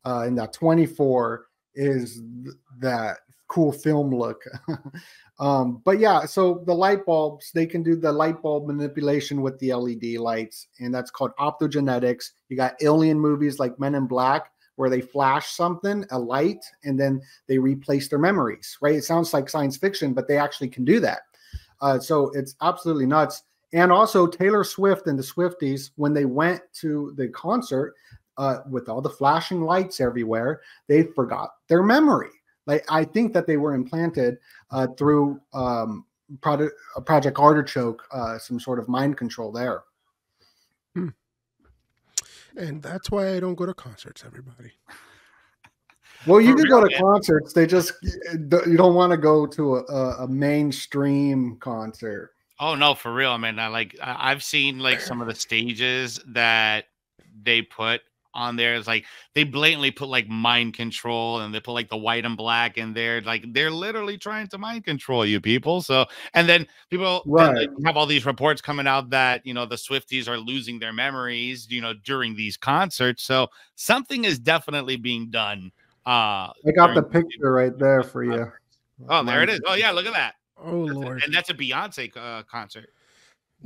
And that 24 is that cool film look. But yeah, so the light bulbs, they can do the light bulb manipulation with the LED lights, and that's called optogenetics. You got alien movies like Men in Black, where they flash something, a light, and then they replace their memories, right? It sounds like science fiction, but they actually can do that. So it's absolutely nuts. And also Taylor Swift and the Swifties, when they went to the concert with all the flashing lights everywhere, they forgot their memory. Like, I think that they were implanted through Project Artichoke, some sort of mind control there. And that's why I don't go to concerts, everybody. Well, you can go to concerts. They just, you don't want to go to a mainstream concert. Oh no, for real, man. I've seen like some of the stages that they put on there. It's like they blatantly put like mind control, and they put like the white and black in there. Like they're literally trying to mind control you people. So, and then people have all these reports coming out that, you know, the Swifties are losing their memories, you know, during these concerts. So something is definitely being done. I got the picture right there for you. Oh, there it is. Oh yeah, look at that. Oh Lord. And that's a Beyonce concert.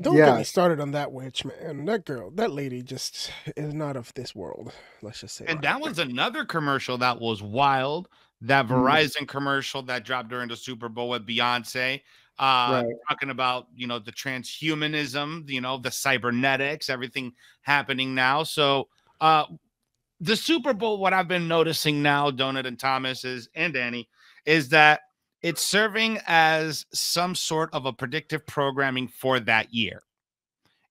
Don't get me started on that witch, man. That girl, that lady just is not of this world. Let's just say. And that was another commercial that was wild. That Verizon commercial that dropped during the Super Bowl with Beyonce, talking about, you know, the transhumanism, you know, the cybernetics, everything happening now. So the Super Bowl, what I've been noticing now, Doe-Nut and Thomas and Danny, is that it's serving as some sort of a predictive programming for that year.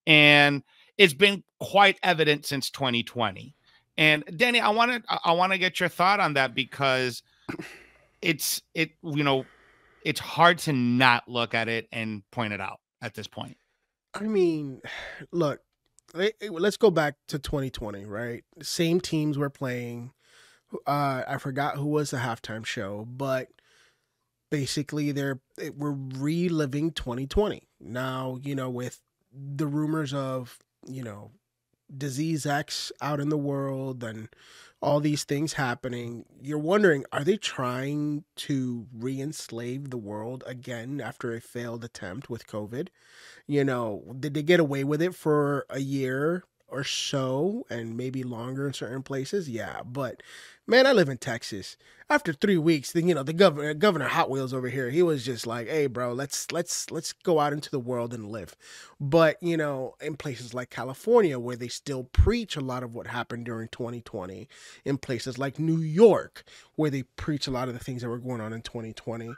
And it's been quite evident since 2020. And Danny, I want to get your thought on that, because it's hard to not look at it and point it out at this point. I mean, look, let's go back to 2020, right? The same teams were playing. I forgot who was the halftime show, but basically we're reliving 2020 now, you know, with the rumors of, you know, disease X out in the world and all these things happening. You're wondering, are they trying to re-enslave the world again after a failed attempt with COVID? You know, did they get away with it for a year or so and maybe longer in certain places? Yeah, but man, I live in Texas. After 3 weeks, then, you know, the governor Hot Wheels over here, he was just like, hey bro, let's go out into the world and live. But, you know, in places like California, where they still preach a lot of what happened during 2020, in places like New York, where they preach a lot of the things that were going on in 2020,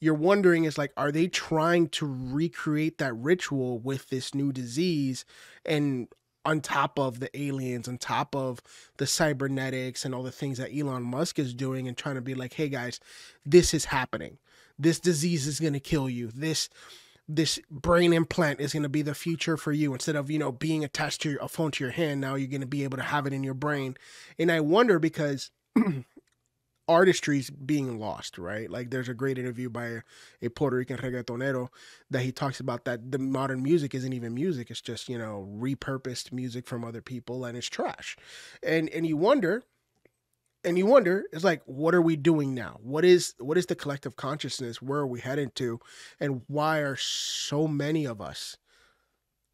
you're wondering, is like, are they trying to recreate that ritual with this new disease, and on top of the aliens, on top of the cybernetics and all the things that Elon Musk is doing, and trying to be like, hey guys, this is happening. This disease is going to kill you. This brain implant is going to be the future for you. Instead of, you know, being attached to a phone to your hand, now you're going to be able to have it in your brain. And I wonder, because artistry's being lost, right? Like, there's a great interview by a Puerto Rican reggaetonero that he talks about that the modern music isn't even music. It's just, you know, repurposed music from other people, and it's trash. And you wonder, it's like, what are we doing now? What is the collective consciousness? Where are we heading to? And why are so many of us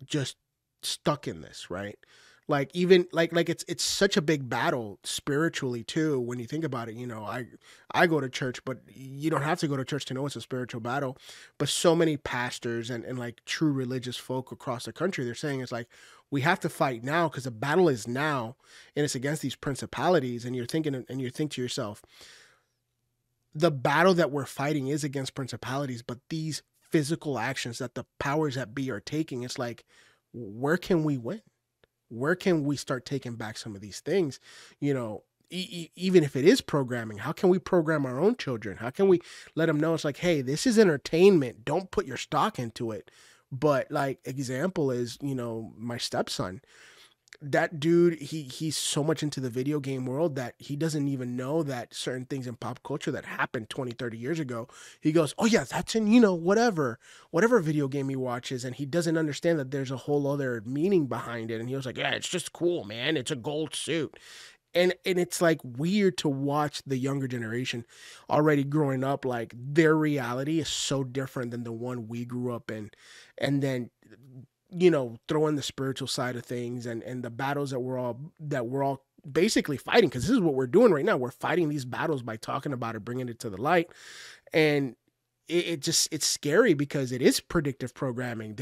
just stuck in this, right? Like even like it's such a big battle spiritually too when you think about it. You know, I go to church, but you don't have to go to church to know it's a spiritual battle. But so many pastors and like true religious folk across the country, they're saying it's like we have to fight now because the battle is now and it's against these principalities. And you think to yourself, the battle that we're fighting is against principalities, but these physical actions that the powers that be are taking, it's like, where can we win? Where can we start taking back some of these things? You know, even if it is programming, how can we program our own children? How can we let them know it's like, hey, this is entertainment. Don't put your stock into it. But like example is, you know, my stepson, that dude, he's so much into the video game world that he doesn't even know that certain things in pop culture that happened 20, 30 years ago. He goes, oh yeah, that's in, you know, whatever video game he watches. And he doesn't understand that there's a whole other meaning behind it. And he was like, yeah, it's just cool, man. It's a gold suit. And it's like weird to watch the younger generation already growing up. Like their reality is so different than the one we grew up in. And then, you know, throw in the spiritual side of things and the battles that we're all basically fighting, because this is what we're doing right now. We're fighting these battles by talking about it, bringing it to the light. And it's scary because it is predictive programming.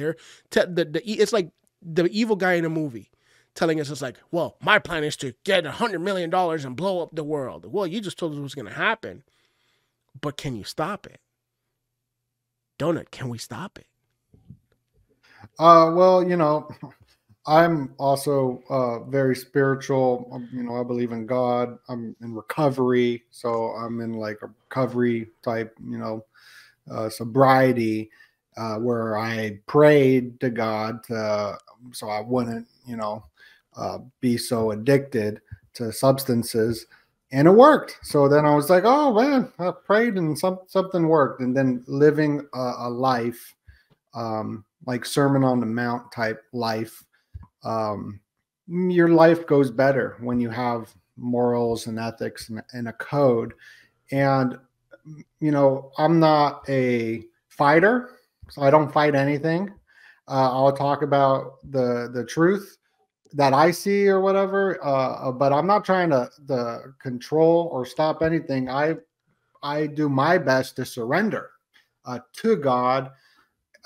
It's like the evil guy in a movie telling us, it's like, well, my plan is to get $100 million and blow up the world. Well, you just told us what's going to happen, but can you stop it? Doe-Nut, can we stop it? Well, you know, I'm also very spiritual. You know, I believe in God. I'm in recovery, so I'm in like a recovery type, you know, sobriety, where I prayed to God so I wouldn't, you know, be so addicted to substances, and it worked. So then I was like, oh man, I prayed and something worked, and then living a life. Like Sermon on the Mount type life, your life goes better when you have morals and ethics and a code. And, you know, I'm not a fighter, so I don't fight anything. I'll talk about the truth that I see or whatever, but I'm not trying to control or stop anything. I do my best to surrender to God,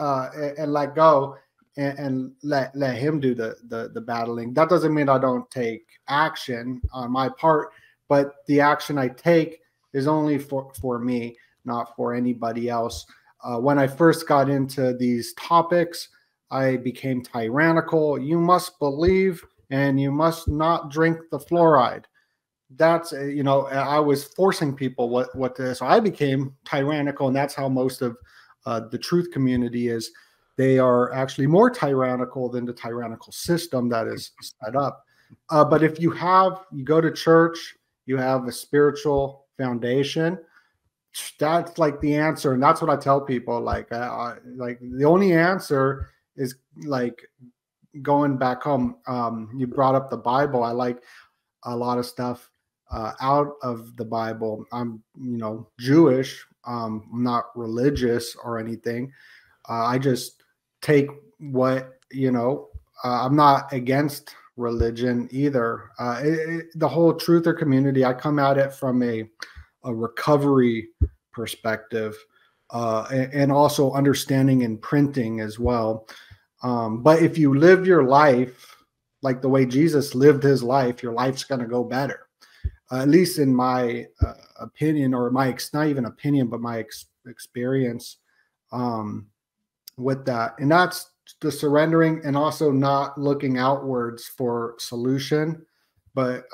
and let go and let him do the battling. That doesn't mean I don't take action on my part, but the action I take is only for me, not for anybody else. When I first got into these topics, I became tyrannical. You must believe and you must not drink the fluoride. That's, you know, I was forcing people what to, so I became tyrannical, and that's how most of the truth community is. They are actually more tyrannical than the tyrannical system that is set up. But if you go to church, you have a spiritual foundation, that's like the answer. And that's what I tell people. Like the only answer is like going back home. You brought up the Bible. I like a lot of stuff out of the Bible. I'm, you know, Jewish. I'm not religious or anything. I just take what, you know, I'm not against religion either. The whole truther community, I come at it from a recovery perspective, and also understanding and printing as well. But if you live your life like the way Jesus lived his life, your life's going to go better. At least in my opinion, or not even opinion, but my experience with that. And that's the surrendering, and also not looking outwards for solution, but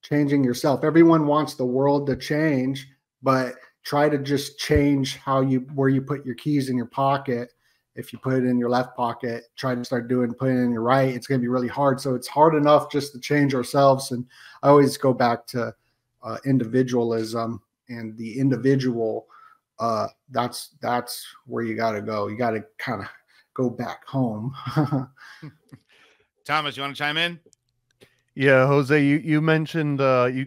changing yourself. Everyone wants the world to change, but try to just change where you put your keys in your pocket. If you put it in your left pocket, try to start putting it in your right, it's going to be really hard. So it's hard enough just to change ourselves. And I always go back to individualism and the individual. That's where you got to go. You got to kind of go back home. Thomas, you want to chime in? Yeah, Jose, you mentioned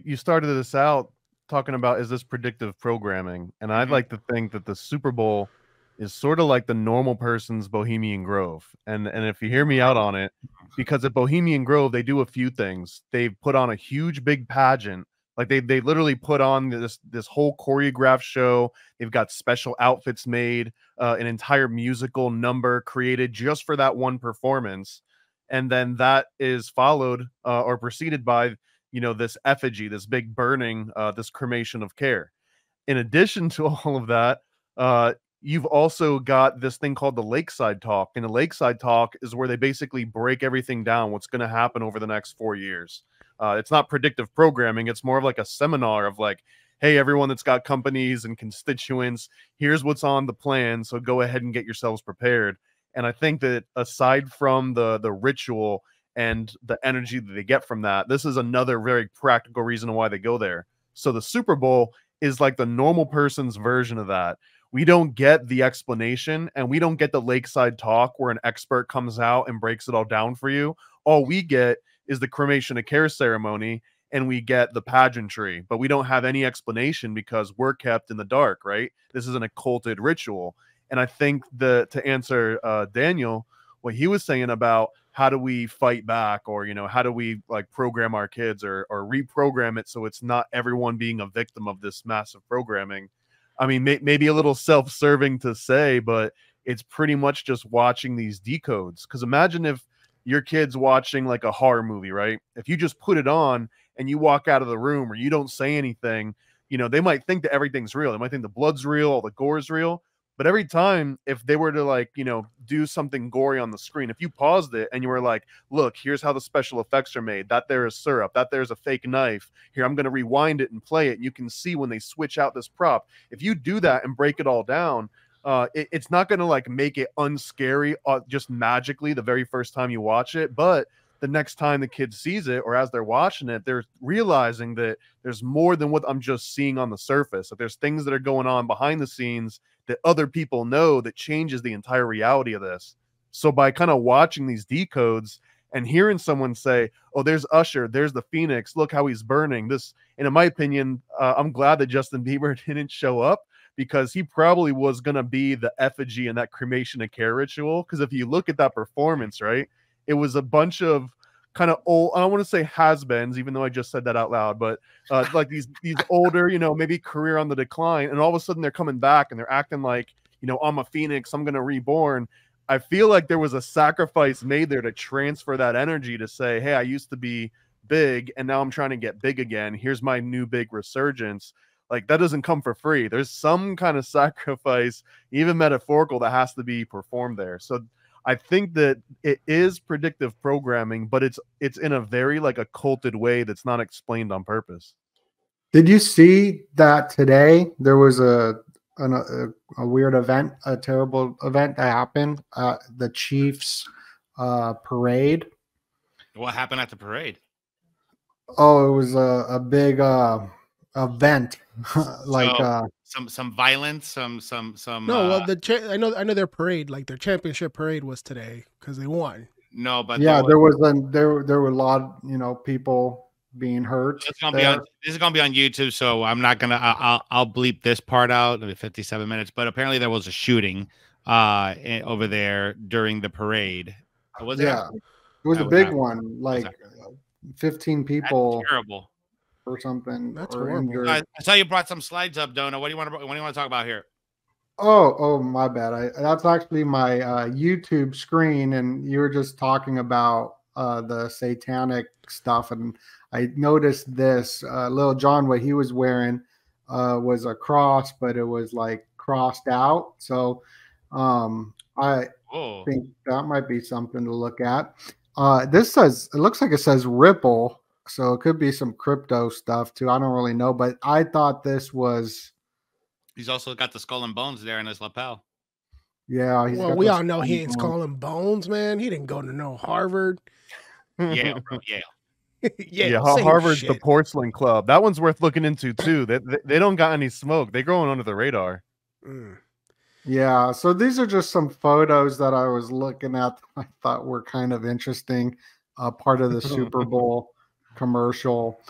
you started this out talking about, is this predictive programming? And I'd like to think that the Super Bowl is sort of like the normal person's Bohemian Grove. And if you hear me out on it, because at Bohemian Grove, they do a few things. They've put on a huge big pageant. Like they literally put on this whole choreographed show. They've got special outfits made, an entire musical number created just for that one performance. And then that is followed or preceded by, you know, this effigy, this big burning, this cremation of care. In addition to all of that, you've also got this thing called the Lakeside Talk. And the Lakeside Talk is where they basically break everything down, what's going to happen over the next 4 years. It's not predictive programming. It's more of like a seminar of like, hey, everyone that's got companies and constituents, here's what's on the plan. So go ahead and get yourselves prepared. And I think that aside from the ritual and the energy that they get from that, this is another very practical reason why they go there. So the Super Bowl is like the normal person's version of that. We don't get the explanation, and we don't get the Lakeside Talk where an expert comes out and breaks it all down for you. All we get is the cremation of care ceremony, and we get the pageantry, but we don't have any explanation because we're kept in the dark, right? This is an occulted ritual. And I think to answer Daniel, what he was saying about how do we fight back, or, you know, how do we like program our kids or reprogram it so it's not everyone being a victim of this massive programming. I mean, maybe a little self-serving to say, but it's pretty much just watching these decodes. Because imagine if your kid's watching like a horror movie, right? If you just put it on and you walk out of the room or you don't say anything, you know, they might think that everything's real. They might think the blood's real, all the gore's real. But every time, if they were to like, you know, do something gory on the screen, if you paused it and you were like, look, here's how the special effects are made, that there is syrup, that there's a fake knife, here, I'm going to rewind it and play it. And you can see when they switch out this prop. If you do that and break it all down, it's not going to like make it unscary just magically the very first time you watch it. But the next time the kid sees it, or as they're watching it, they're realizing that there's more than what I'm just seeing on the surface, that there's things that are going on behind the scenes that other people know that changes the entire reality of this. So by kind of watching these decodes and hearing someone say, oh, there's Usher, there's the Phoenix, look how he's burning this. And in my opinion, I'm glad that Justin Bieber didn't show up, because he probably was going to be the effigy in that cremation of care ritual. Because if you look at that performance, right, it was a bunch of kind of old, I don't want to say has-beens, even though I just said that out loud, but like these older, you know, maybe career on the decline, and all of a sudden they're coming back and they're acting like, you know, I'm a phoenix, I'm going to reborn. I feel like there was a sacrifice made there to transfer that energy to say, hey, I used to be big and now I'm trying to get big again. Here's my new big resurgence. Like, that doesn't come for free. There's some kind of sacrifice, even metaphorical, that has to be performed there. So I think that it is predictive programming, but it's in a very like occulted way that's not explained on purpose. Did you see that today there was a weird event, a terrible event that happened at the Chiefs parade? What happened at the parade? Oh, it was a big event, like some violence, some. No, well, I know their parade, like their championship parade, was today because they won. No, but yeah, there were a lot of, you know, people being hurt. This is gonna be on YouTube, so I'm not gonna. I'll bleep this part out. 57 minutes, but apparently there was a shooting over there during the parade. Was it? Yeah, it was a big one. Like 15 people. That's terrible. Or something. That's or horrible. I saw you brought some slides up, Doe-Nut. What do you want to talk about here? Oh, my bad. That's actually my YouTube screen, and you were just talking about the satanic stuff, and I noticed this. Little John, what he was wearing was a cross, but it was like crossed out. So I think that might be something to look at. This says, it looks like it says Ripple. So it could be some crypto stuff too. I don't really know, but I thought this was. He's also got the skull and bones there in his lapel. Yeah. Well, we all know he ain't skull and bones, man. He didn't go to no Harvard. Yeah, bro. Yeah. Yeah. Harvard's the porcelain club. That one's worth looking into too. They don't got any smoke. They're going under the radar. Mm. Yeah. So these are just some photos that I was looking at that I thought were kind of interesting. Part of the Super Bowl commercial.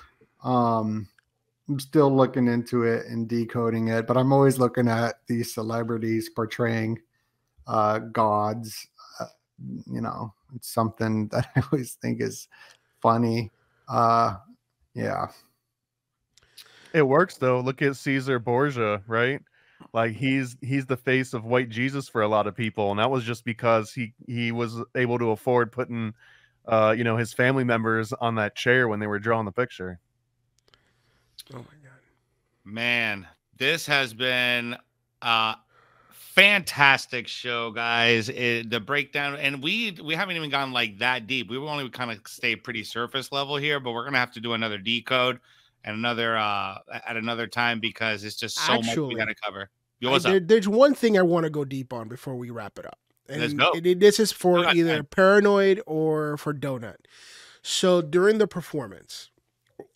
I'm still looking into it and decoding it, but I'm always looking at these celebrities portraying gods. You know, it's something that I always think is funny. Yeah. It works though. Look at Caesar Borgia, right? Like he's the face of white Jesus for a lot of people, and that was just because he was able to afford putting you know, his family members on that chair when they were drawing the picture. Oh my God. Man, this has been a fantastic show, guys. The breakdown, and we haven't even gone like that deep. We only kind of stay pretty surface level here, but we're gonna have to do another decode and another at another time because it's just so much we gotta cover. Yo, what's up? There's one thing I want to go deep on before we wrap it up. And Let's go. This is for either Paranoid or for Doe-Nut. So during the performance,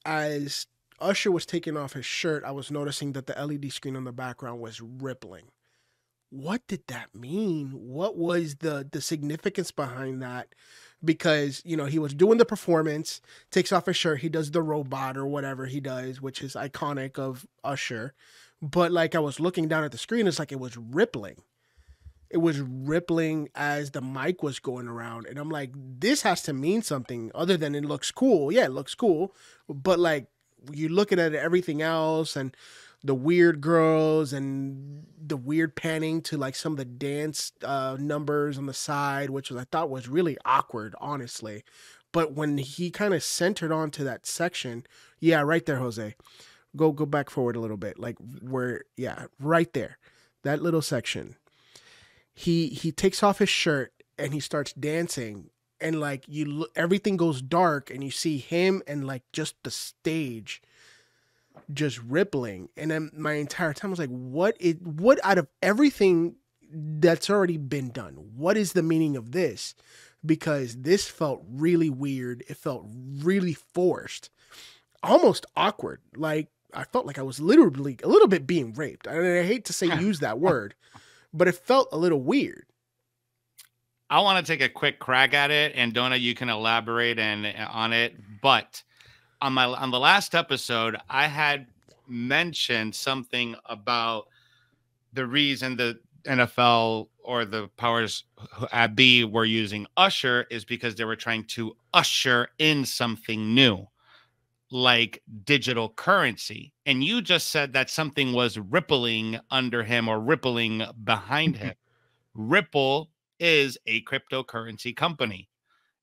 as Usher was taking off his shirt, I was noticing that the LED screen on the background was rippling. What did that mean? What was the significance behind that? Because, you know, he was doing the performance, takes off his shirt, he does the robot or whatever he does, which is iconic of Usher. But like I was looking down at the screen, it's like it was rippling. It was rippling as the mic was going around. And I'm like, this has to mean something other than it looks cool. Yeah, it looks cool. But like, you're looking at everything else and the weird girls and the weird panning to like some of the dance numbers on the side, which I thought was really awkward, honestly. But when he kind of centered onto that section, yeah, right there, Jose. Go back forward a little bit. Like where, yeah, right there. That little section. He takes off his shirt and he starts dancing, and like everything goes dark and you see him and like just the stage just rippling. And then my entire time I was like, what out of everything that's already been done, what is the meaning of this? Because this felt really weird. It felt really forced, almost awkward. Like I felt like I was literally a little bit being raped. I hate to say use that word, but it felt a little weird. I want to take a quick crack at it, and Doe-Nut, you can elaborate on it. But on the last episode, I had mentioned something about the reason the NFL or the powers at be were using Usher is because they were trying to usher in something new, like digital currency. And you just said that something was rippling under him or rippling behind him. Ripple is a cryptocurrency company,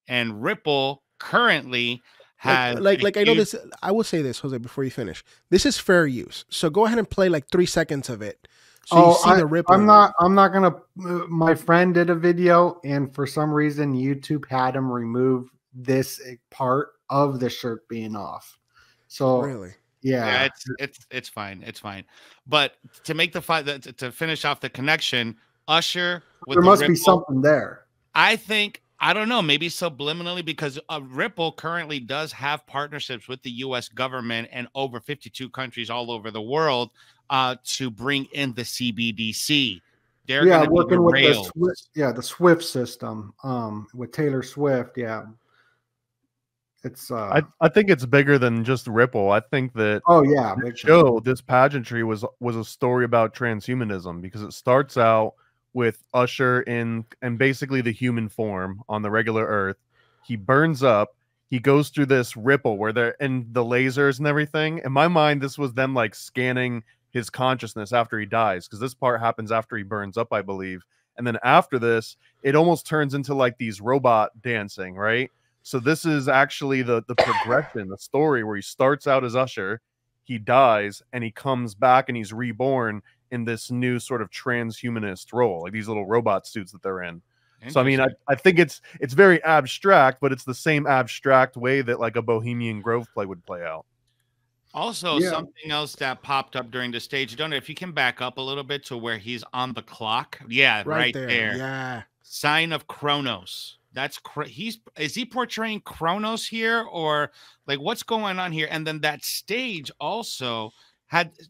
and Ripple currently has like I know this. I will say this, Jose, before you finish. This is fair use, so go ahead and play like 3 seconds of it. So you see the Ripple. I'm not gonna. My friend did a video, and for some reason, YouTube had him remove this part of the shirt being off. So really, yeah, it's fine. It's fine. But to make to finish off the connection, Usher with there must Ripple, be something there. I don't know, maybe subliminally, because Ripple currently does have partnerships with the U.S. government and over 52 countries all over the world to bring in the CBDC. They're working with the Swift system with Taylor Swift. Yeah. It's I think it's bigger than just Ripple. I think that this pageantry was a story about transhumanism, because it starts out with Usher and basically the human form on the regular Earth. He burns up. He goes through this Ripple where they're and the lasers and everything. In my mind, this was them like scanning his consciousness after he dies, because this part happens after he burns up, I believe. And then after this, it almost turns into like these robot dancing, right? So this is actually the progression, the story where he starts out as Usher, he dies, and he comes back and he's reborn in this new sort of transhumanist role, like these little robot suits that they're in. So I mean, I think it's very abstract, but it's the same abstract way that like a Bohemian Grove play would play out. Also, something else that popped up during the stage, I don't know if you can back up a little bit to where he's on the clock. Yeah, right there. Yeah. Sign of Kronos. That's is he portraying Kronos here, or like what's going on here? And then that stage also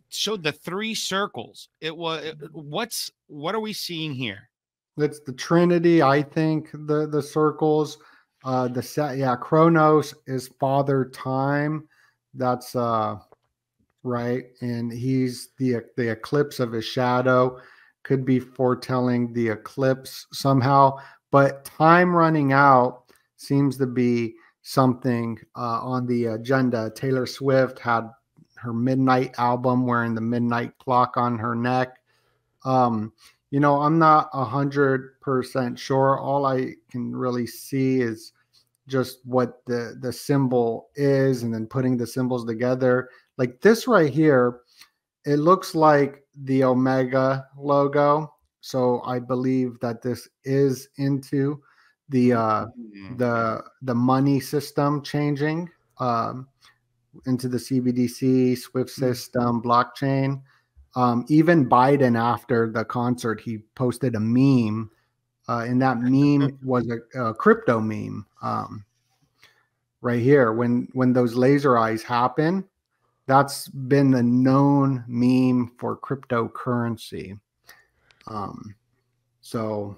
showed the 3 circles. What are we seeing here? It's the Trinity, I think. The circles, Kronos is Father Time. That's right? And he's the eclipse of his shadow, could be foretelling the eclipse somehow. But time running out seems to be something on the agenda. Taylor Swift had her Midnight album wearing the midnight clock on her neck. You know, I'm not 100% sure. All I can really see is just what the symbol is, and then putting the symbols together. Like this right here, it looks like the Omega logo. So I believe that this is into the money system changing into the CBDC, SWIFT system, blockchain. Even Biden, after the concert, he posted a meme, and that meme was a crypto meme. Right here, when those laser eyes happen, that's been the known meme for cryptocurrency. So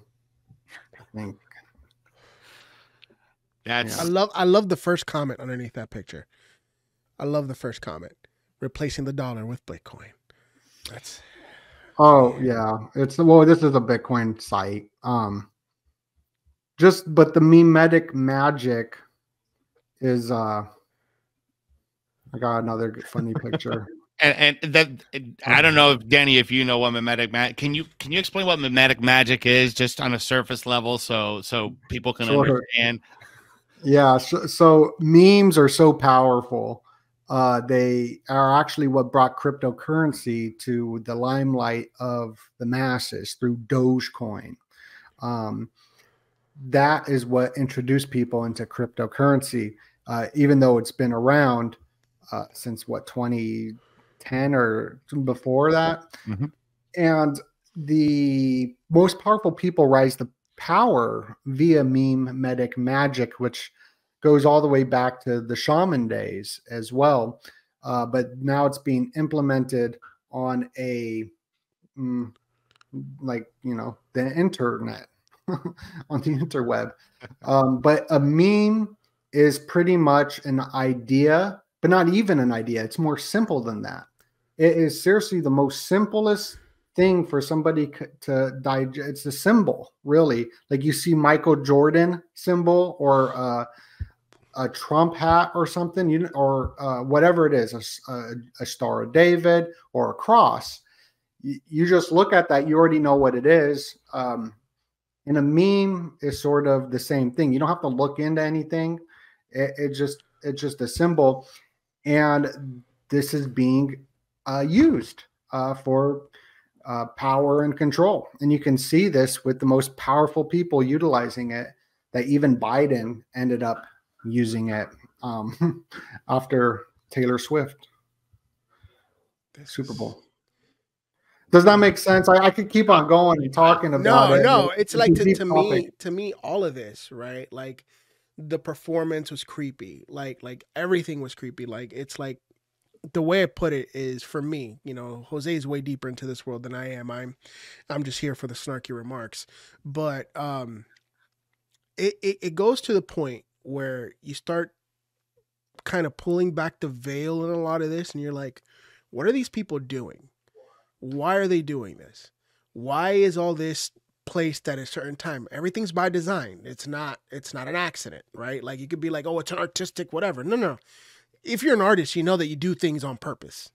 I think that's I love the first comment underneath that picture. I love the first comment. Replacing the dollar with Bitcoin. That's yeah. It's well, this is a Bitcoin site. But the memetic magic is I got another funny picture. and that I don't know if Danny, if you know what mimetic magic, can you explain what mimetic magic is just on a surface level so people can understand? Yeah, so memes are so powerful. They are actually what brought cryptocurrency to the limelight of the masses through Dogecoin. That is what introduced people into cryptocurrency, even though it's been around since 2010 or before that. Mm-hmm. And the most powerful people rise to power via memetic magic, which goes all the way back to the shaman days as well. But now it's being implemented on the internet, on the interweb. But a meme is pretty much an idea, but not even an idea. It's more simple than that. It is seriously the most simplest thing for somebody to digest. It's a symbol, really. Like you see Michael Jordan symbol or a Trump hat or something, or whatever it is, a Star of David or a cross. You just look at that, you already know what it is. And a meme is sort of the same thing. You don't have to look into anything. It's just a symbol, and this is being used for power and control. And you can see this with the most powerful people utilizing it. That even Biden ended up using it after Taylor Swift Super Bowl. Does that make sense? I could keep on going and talking about it. No, it's like to me, all of this, right? Like the performance was creepy. Like everything was creepy. Like it's like the way I put it is, for me, Jose is way deeper into this world than I am. I'm just here for the snarky remarks. But it goes to the point where you start kind of pulling back the veil in a lot of this, and you're like, what are these people doing? Why are they doing this? Why is all this placed at a certain time? Everything's by design. It's not an accident, right? Like you could be like, oh, it's an artistic whatever. No. If you're an artist, you know that you do things on purpose,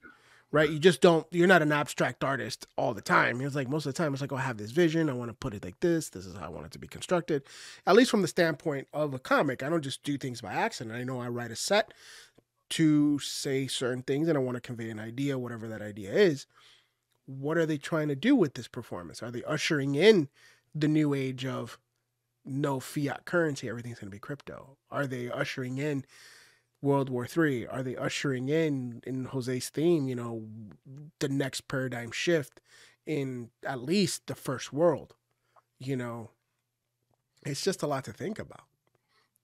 right? You're not an abstract artist all the time. It's like most of the time it's like, oh, I have this vision. I want to put it like this. This is how I want it to be constructed. At least from the standpoint of a comic, I don't just do things by accident. I know I write a set to say certain things and I want to convey an idea, whatever that idea is. What are they trying to do with this performance? Are they ushering in the new age of no fiat currency? Everything's going to be crypto. Are they ushering in World War III? Are they ushering in Jose's theme, the next paradigm shift in at least the first world? It's just a lot to think about.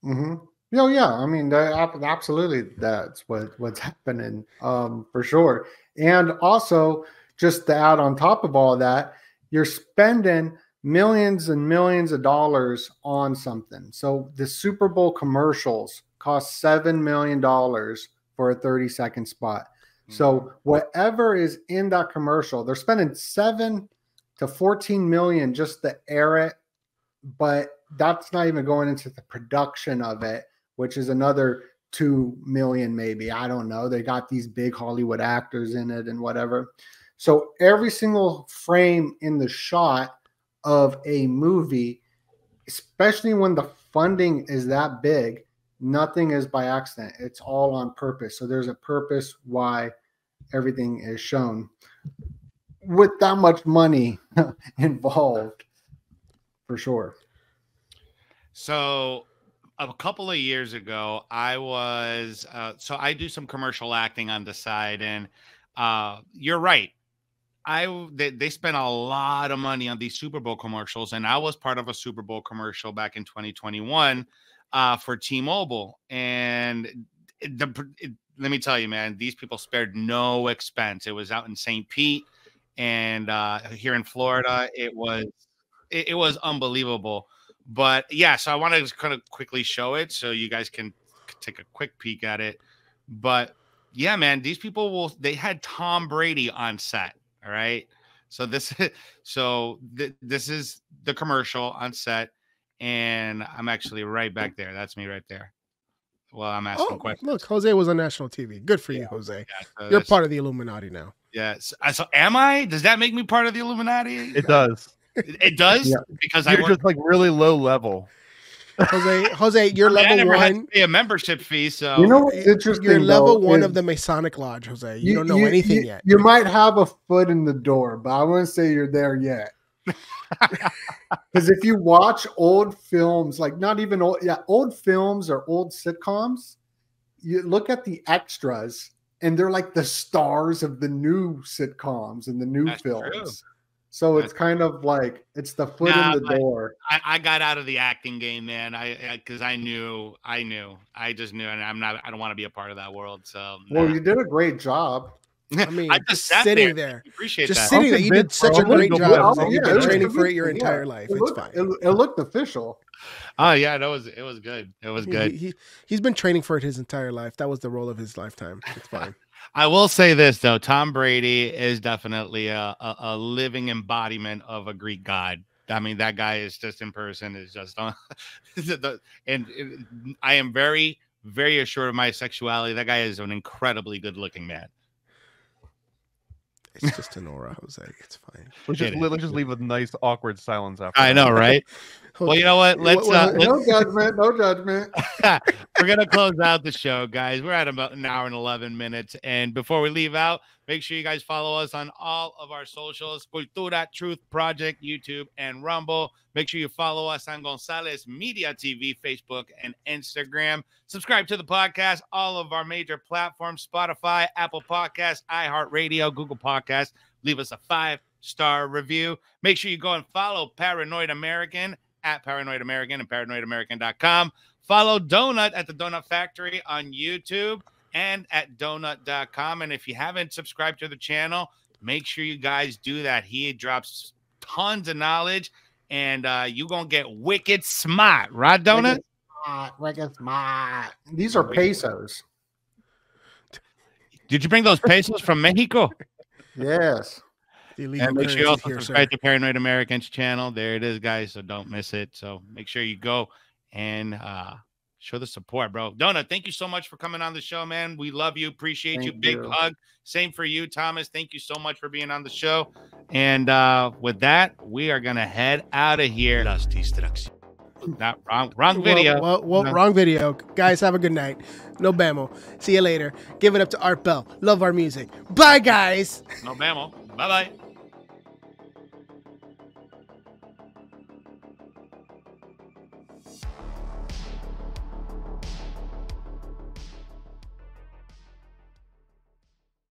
Mm-hmm. Yeah. I mean, absolutely, that's what's happening, for sure. And also, just to add on top of all that, you're spending millions and millions of dollars on something. So the Super Bowl commercials cost $7 million for a 30-second spot. So whatever is in that commercial, they're spending 7 to 14 million just to air it, but that's not even going into the production of it, which is another 2 million maybe. I don't know. They got these big Hollywood actors in it and whatever. So every single frame in the shot of a movie, especially when the funding is that big, nothing is by accident. It's all on purpose. So there's a purpose why everything is shown with that much money involved, for sure. So a couple of years ago, I was so I do some commercial acting on the side, and you're right. They spent a lot of money on these Super Bowl commercials, and I was part of a Super Bowl commercial back in 2021 for T-Mobile. And let me tell you, man, these people spared no expense. It was out in St. Pete, and here in Florida, it was unbelievable. But yeah, so I want to just kind of quickly show it so you guys can take a quick peek at it. But yeah, man, these people they had Tom Brady on set. All right. So this is the commercial on set, and I'm actually right back there. That's me right there. Well, I'm asking questions. Look, Jose was on national TV. Good for you, Jose. Yeah, so you're part of the Illuminati now. Yes. Yeah, so am I? Does that make me part of the Illuminati? It does. It does? Yeah. Because you're just like really low level. Jose, you're level one. To pay a membership fee, so you know what's interesting? You're level one of the Masonic Lodge, Jose. You don't know anything yet. You might have a foot in the door, but I wouldn't say you're there yet. Because if you watch old films, like not even old films or old sitcoms, you look at the extras, and they're like the stars of the new sitcoms and the new films. True. So it's kind of like it's the foot in the door. I got out of the acting game, man. Because I just knew, and I don't want to be a part of that world. So well, you did a great job. I mean, I just sat sitting there. Appreciate just that. Sitting there, you did such a great job. You've been training for it your entire life. It's fine. It looked official. Oh yeah, it was good. It was good. He's been training for it his entire life. That was the role of his lifetime. It's fine. I will say this though, Tom Brady is definitely a living embodiment of a Greek god. I mean, that guy is just in person is just on, and I am very, very assured of my sexuality. That guy is an incredibly good-looking man. It's just an aura, Jose. It's fine. Let's just leave a nice awkward silence after. I know, right? Well, you know what? Let's no judgment, no judgment. We're gonna close out the show, guys. We're at about an hour and 11 minutes, and before we leave out, make sure you guys follow us on all of our socials: Cultura Truth Project, YouTube, and Rumble. Make sure you follow us on Gonzalez Media TV, Facebook, and Instagram. Subscribe to the podcast, all of our major platforms: Spotify, Apple Podcasts, iHeartRadio, Google Podcasts. Leave us a 5-star review. Make sure you go and follow Paranoid American at Paranoid American and paranoidamerican.com. Follow Doe-Nut at the Doe-Nut Factory on YouTube and at doenut.com. And if you haven't subscribed to the channel, make sure you guys do that. He drops tons of knowledge, and you're going to get wicked smart. Right, Doe-Nut? Wicked smart. These are pesos. Did you bring those pesos from Mexico? Yes. And make sure you also subscribe to Paranoid American's channel. There it is, guys, so don't miss it. So make sure you go and show the support, bro. Doe-Nut, thank you so much for coming on the show, man. We love you. Appreciate you. Big hug. Same for you, Thomas. Thank you so much for being on the show. And with that, we are going to head out of here. Not wrong video. Well, wrong video. Guys, have a good night. No bamo. See you later. Give it up to Art Bell. Love our music. Bye, guys. No bamo. Bye-bye.